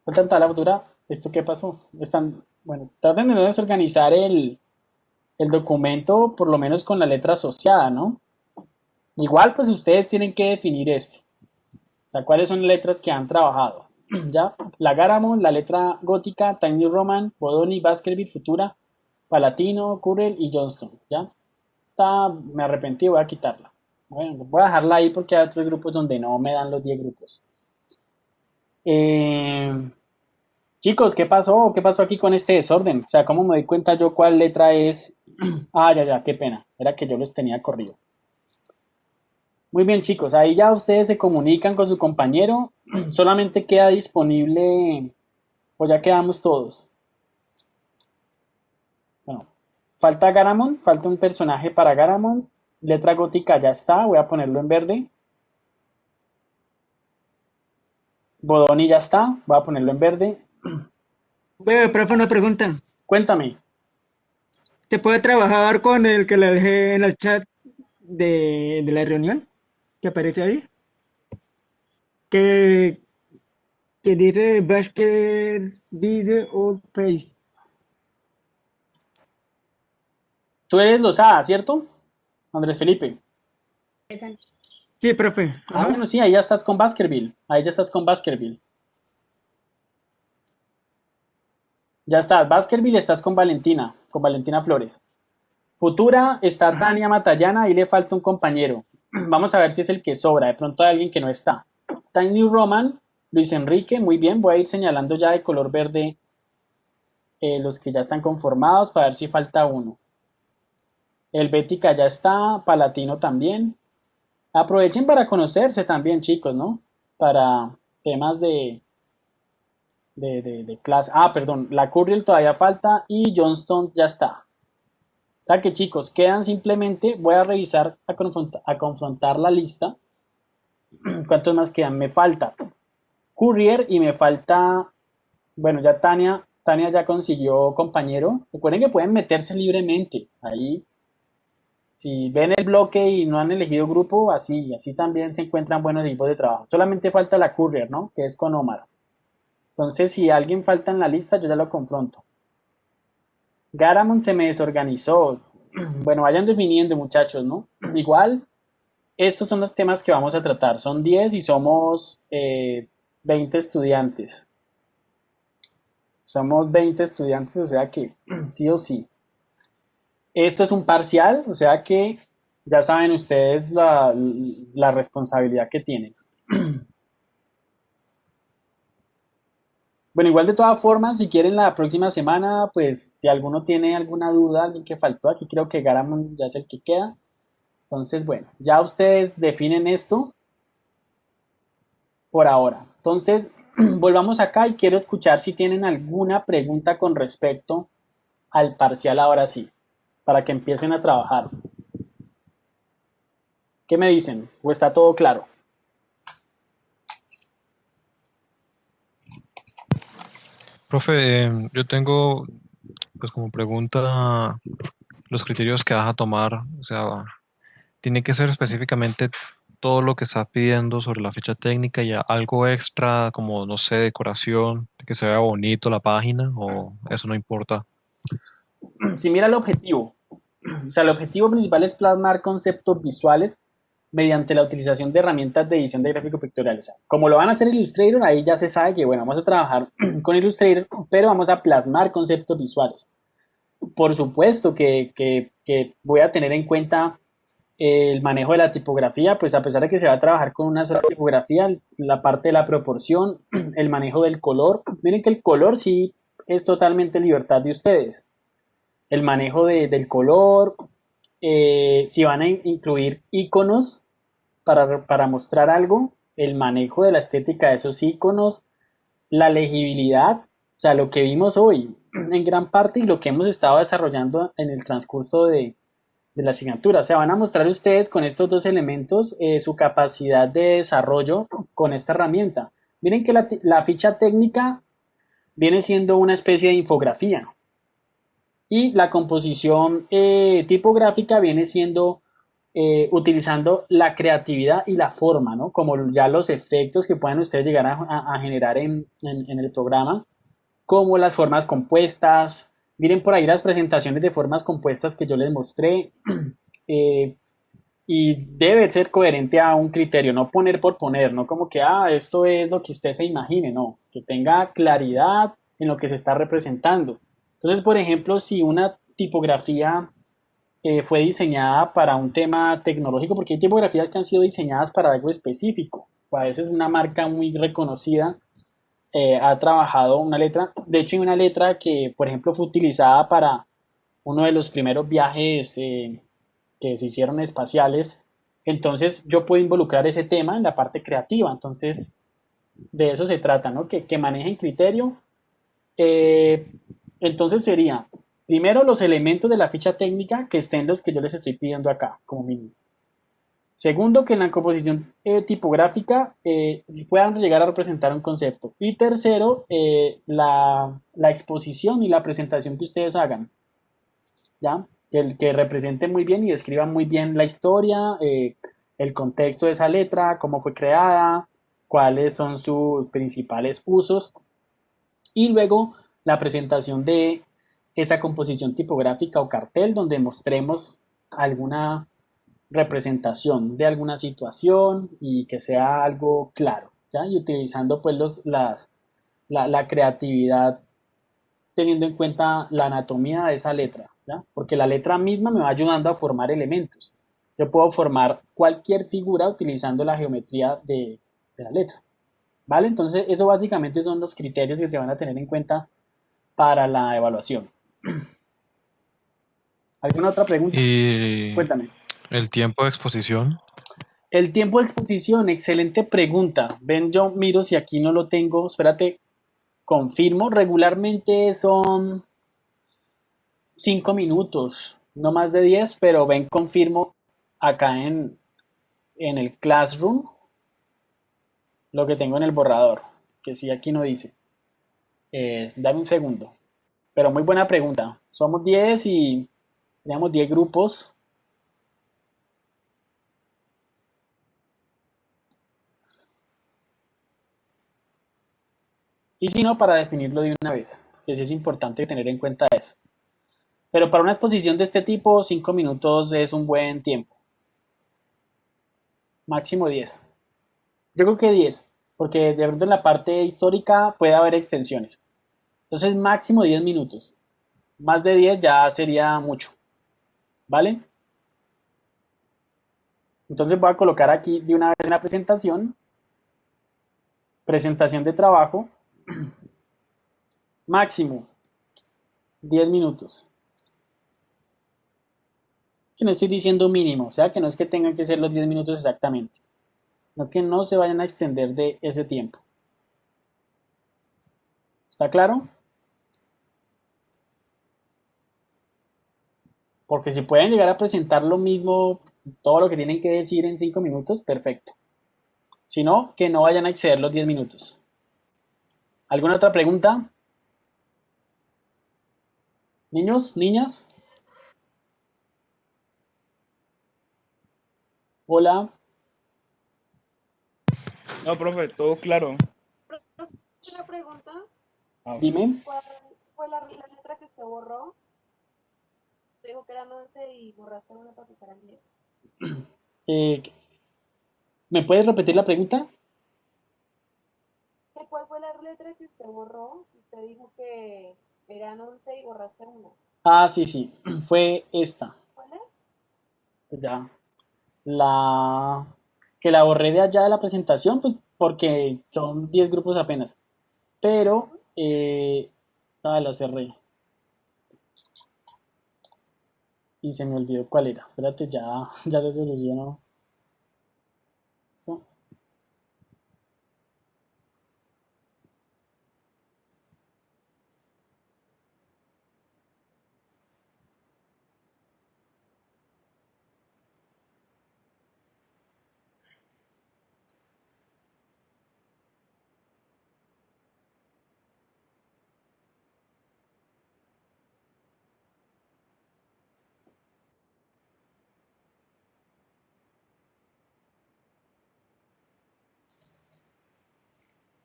Falta todavía la futura. ¿Esto qué pasó? Bueno, traten de no desorganizar el documento, por lo menos con la letra asociada, ¿no? Igual, pues ustedes tienen que definir esto. O sea, cuáles son las letras que han trabajado. ¿Ya? La Garamond, la letra gótica, Time New Roman, Bodoni, Baskerville, Futura, Palatino, Currell y Johnston, ¿ya? Me arrepentí, voy a quitarla. Bueno, voy a dejarla ahí porque hay otros grupos donde no me dan los 10 grupos. Chicos, ¿qué pasó? ¿Qué pasó aquí con este desorden? O sea, ¿cómo me doy cuenta yo cuál letra es? Ah, ya, qué pena. Era que yo los tenía corrido. Muy bien, chicos, ahí ya ustedes se comunican con su compañero. Solamente queda disponible, o ya quedamos todos. Bueno, falta Garamond, falta un personaje para Garamond. Letra gótica ya está, voy a ponerlo en verde. Bodoni ya está, voy a ponerlo en verde. Profe, una pregunta. Cuéntame. ¿Se puede trabajar con el que le dejé en el chat de la reunión? ¿Que aparece ahí? Que dice Basket Video or Face. Tú eres Lozada, ¿cierto? Andrés Felipe. Sí, profe. Ah, bueno, sí, ahí ya estás con Baskerville. Ahí ya estás con Baskerville. Ya estás, Baskerville, estás con Valentina Flores. Futura está Tania Matallana, ahí le falta un compañero. Vamos a ver si es el que sobra, de pronto hay alguien que no está. Tiny Roman, Luis Enrique, muy bien, voy a ir señalando ya de color verde los que ya están conformados para ver si falta uno. Helvética ya está, Palatino también. Aprovechen para conocerse también, chicos, ¿no? Para temas de clase. Ah, perdón, la Curriel todavía falta y Johnston ya está. O sea que, chicos, quedan simplemente, voy a revisar, a confrontar la lista. ¿Cuántos más quedan? Me falta Courier y me falta, bueno, ya Tania ya consiguió compañero. Recuerden que pueden meterse libremente ahí. Si ven el bloque y no han elegido grupo, así también se encuentran buenos equipos de trabajo. Solamente falta la Courier, ¿no? Que es con Omar. Entonces, si alguien falta en la lista, yo ya lo confronto. Garamond se me desorganizó. Bueno, vayan definiendo, muchachos, ¿no? Igual, estos son los temas que vamos a tratar. Son 10 y somos 20 estudiantes. Somos 20 estudiantes, o sea que sí o sí. Esto es un parcial, o sea que ya saben ustedes la responsabilidad que tienen. Bueno, igual de todas formas, si quieren la próxima semana, pues si alguno tiene alguna duda, alguien que faltó, aquí creo que Garamond ya es el que queda. Entonces, bueno, ya ustedes definen esto por ahora. Entonces, volvamos acá y quiero escuchar si tienen alguna pregunta con respecto al parcial ahora sí, para que empiecen a trabajar. ¿Qué me dicen? ¿O está todo claro? Profe, yo tengo pues como pregunta los criterios que vas a tomar. O sea, tiene que ser específicamente todo lo que está pidiendo sobre la ficha técnica y algo extra como, no sé, decoración, que se vea bonito la página, o eso no importa. Si mira el objetivo, o sea, el objetivo principal es plasmar conceptos visuales mediante la utilización de herramientas de edición de gráfico pictorial. O sea, como lo van a hacer Illustrator, ahí ya se sabe que, bueno, vamos a trabajar con Illustrator, pero vamos a plasmar conceptos visuales. Por supuesto que voy a tener en cuenta el manejo de la tipografía, pues a pesar de que se va a trabajar con una sola tipografía, la parte de la proporción, el manejo del color. Miren que el color sí es totalmente libertad de ustedes. El manejo del color, si van a incluir iconos para mostrar algo, el manejo de la estética de esos iconos, la legibilidad, o sea, lo que vimos hoy en gran parte y lo que hemos estado desarrollando en el transcurso de la asignatura. O sea, van a mostrar ustedes con estos dos elementos su capacidad de desarrollo con esta herramienta. Miren que la ficha técnica viene siendo una especie de infografía y la composición tipográfica viene siendo utilizando la creatividad y la forma, ¿no? Como ya los efectos que puedan ustedes llegar a generar en el programa, como las formas compuestas. Miren por ahí las presentaciones de formas compuestas que yo les mostré. Y debe ser coherente a un criterio, no poner por poner, no como que, esto es lo que usted se imagine, no, que tenga claridad en lo que se está representando. Entonces, por ejemplo, si una tipografía fue diseñada para un tema tecnológico, porque hay tipografías que han sido diseñadas para algo específico, o a veces una marca muy reconocida ha trabajado una letra, de hecho hay una letra que, por ejemplo, fue utilizada para uno de los primeros viajes que se hicieron espaciales. Entonces yo puedo involucrar ese tema en la parte creativa. Entonces de eso se trata, ¿no? Que manejen criterio. Entonces sería primero los elementos de la ficha técnica que estén los que yo les estoy pidiendo acá como mínimo. Segundo, que en la composición tipográfica puedan llegar a representar un concepto. Y tercero, la exposición y la presentación que ustedes hagan, ¿ya? Que representen muy bien y describan muy bien la historia, el contexto de esa letra, cómo fue creada, cuáles son sus principales usos. Y luego la presentación de esa composición tipográfica o cartel donde mostremos alguna representación de alguna situación y que sea algo claro, ¿ya? Y utilizando pues la creatividad teniendo en cuenta la anatomía de esa letra, ¿ya? Porque la letra misma me va ayudando a formar elementos. Yo puedo formar cualquier figura utilizando la geometría de la letra, ¿vale? Entonces, eso básicamente son los criterios que se van a tener en cuenta para la evaluación. ¿Alguna otra pregunta? Y Cuéntame. el tiempo de exposición. El tiempo de exposición, excelente pregunta. Ven, yo miro si aquí no lo tengo. Espérate, confirmo. Regularmente son 5 minutos, no más de 10, pero ven, confirmo acá en el Classroom lo que tengo en el borrador, que sí aquí no dice. Dame un segundo. Pero muy buena pregunta. Somos 10 y tenemos 10 grupos. Y si no, para definirlo de una vez, que sí es importante tener en cuenta eso. Pero para una exposición de este tipo, 5 minutos es un buen tiempo. Máximo 10. Yo creo que 10, porque de pronto en la parte histórica puede haber extensiones. Entonces, máximo 10 minutos. Más de 10 ya sería mucho. ¿Vale? Entonces voy a colocar aquí de una vez en la presentación. Presentación de trabajo. Máximo 10 minutos. Que no estoy diciendo mínimo, o sea que no es que tengan que ser los 10 minutos exactamente, no que no se vayan a extender de ese tiempo. ¿Está claro? Porque si pueden llegar a presentar lo mismo, todo lo que tienen que decir en 5 minutos, perfecto. Si no, que no vayan a exceder los 10 minutos. ¿Alguna otra pregunta? ¿Niños? ¿Niñas? Hola. No, profe, todo claro. Una pregunta. Dime. ¿Cuál fue la letra que usted borró? Usted dijo que eran 11 y borraste una para que fueran 10. ¿Me puedes repetir la pregunta? ¿Cuál fue la letra que usted borró? Usted dijo que eran 11 y borraste una. Ah, sí, sí. Fue esta. ¿Cuál es? Ya. Que la borré de allá de la presentación, pues porque son 10 grupos apenas. Pero, la cerré. Y se me olvidó cuál era. Espérate, ya te soluciono. Eso.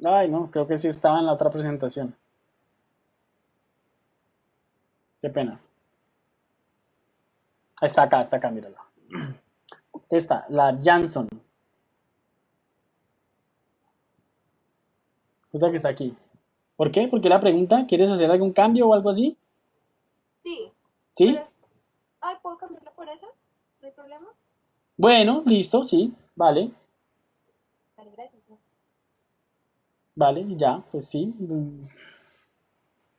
Ay, no, creo que sí estaba en la otra presentación. Qué pena. Está acá, mírala. Esta, la Jansson. Esta que está aquí. ¿Por qué? ¿Por qué la pregunta? ¿Quieres hacer algún cambio o algo así? Sí. ¿Sí? ¿Puedo cambiarlo por esa? ¿No hay problema? Bueno, listo, sí, vale. Vale, gracias. Vale, ya, pues sí.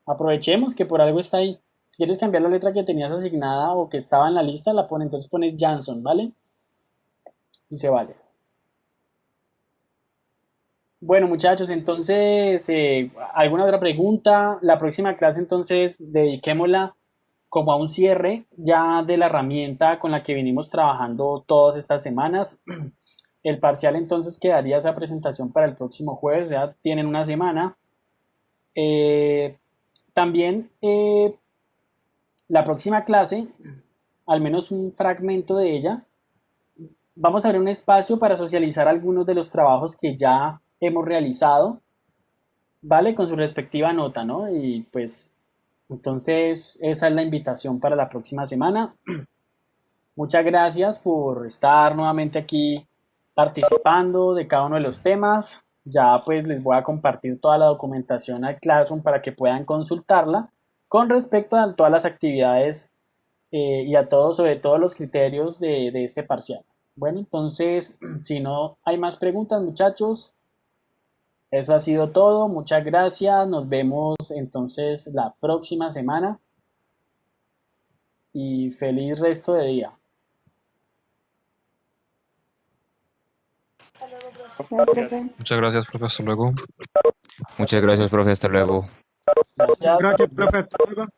Aprovechemos que por algo está ahí. Si quieres cambiar la letra que tenías asignada o que estaba en la lista, entonces pones Jansson, ¿vale? Y se vale. Bueno, muchachos, entonces, ¿alguna otra pregunta? La próxima clase, entonces, dediquémosla como a un cierre ya de la herramienta con la que venimos trabajando todas estas semanas. El parcial, entonces, quedaría esa presentación para el próximo jueves, ya tienen una semana. También, la próxima clase, al menos un fragmento de ella, vamos a abrir un espacio para socializar algunos de los trabajos que ya hemos realizado, ¿vale? Con su respectiva nota, ¿no? Y pues, entonces, esa es la invitación para la próxima semana. Muchas gracias por estar nuevamente aquí participando de cada uno de los temas. Ya pues les voy a compartir toda la documentación al Classroom para que puedan consultarla con respecto a todas las actividades y a todos, sobre todo los criterios de este parcial. Bueno, entonces, si no hay más preguntas, muchachos, eso ha sido todo. Muchas gracias. Nos vemos entonces la próxima semana y feliz resto de día. Muchas gracias, profe. Hasta luego. Muchas gracias, profe. Hasta luego. Gracias. Gracias, profe. Hasta luego.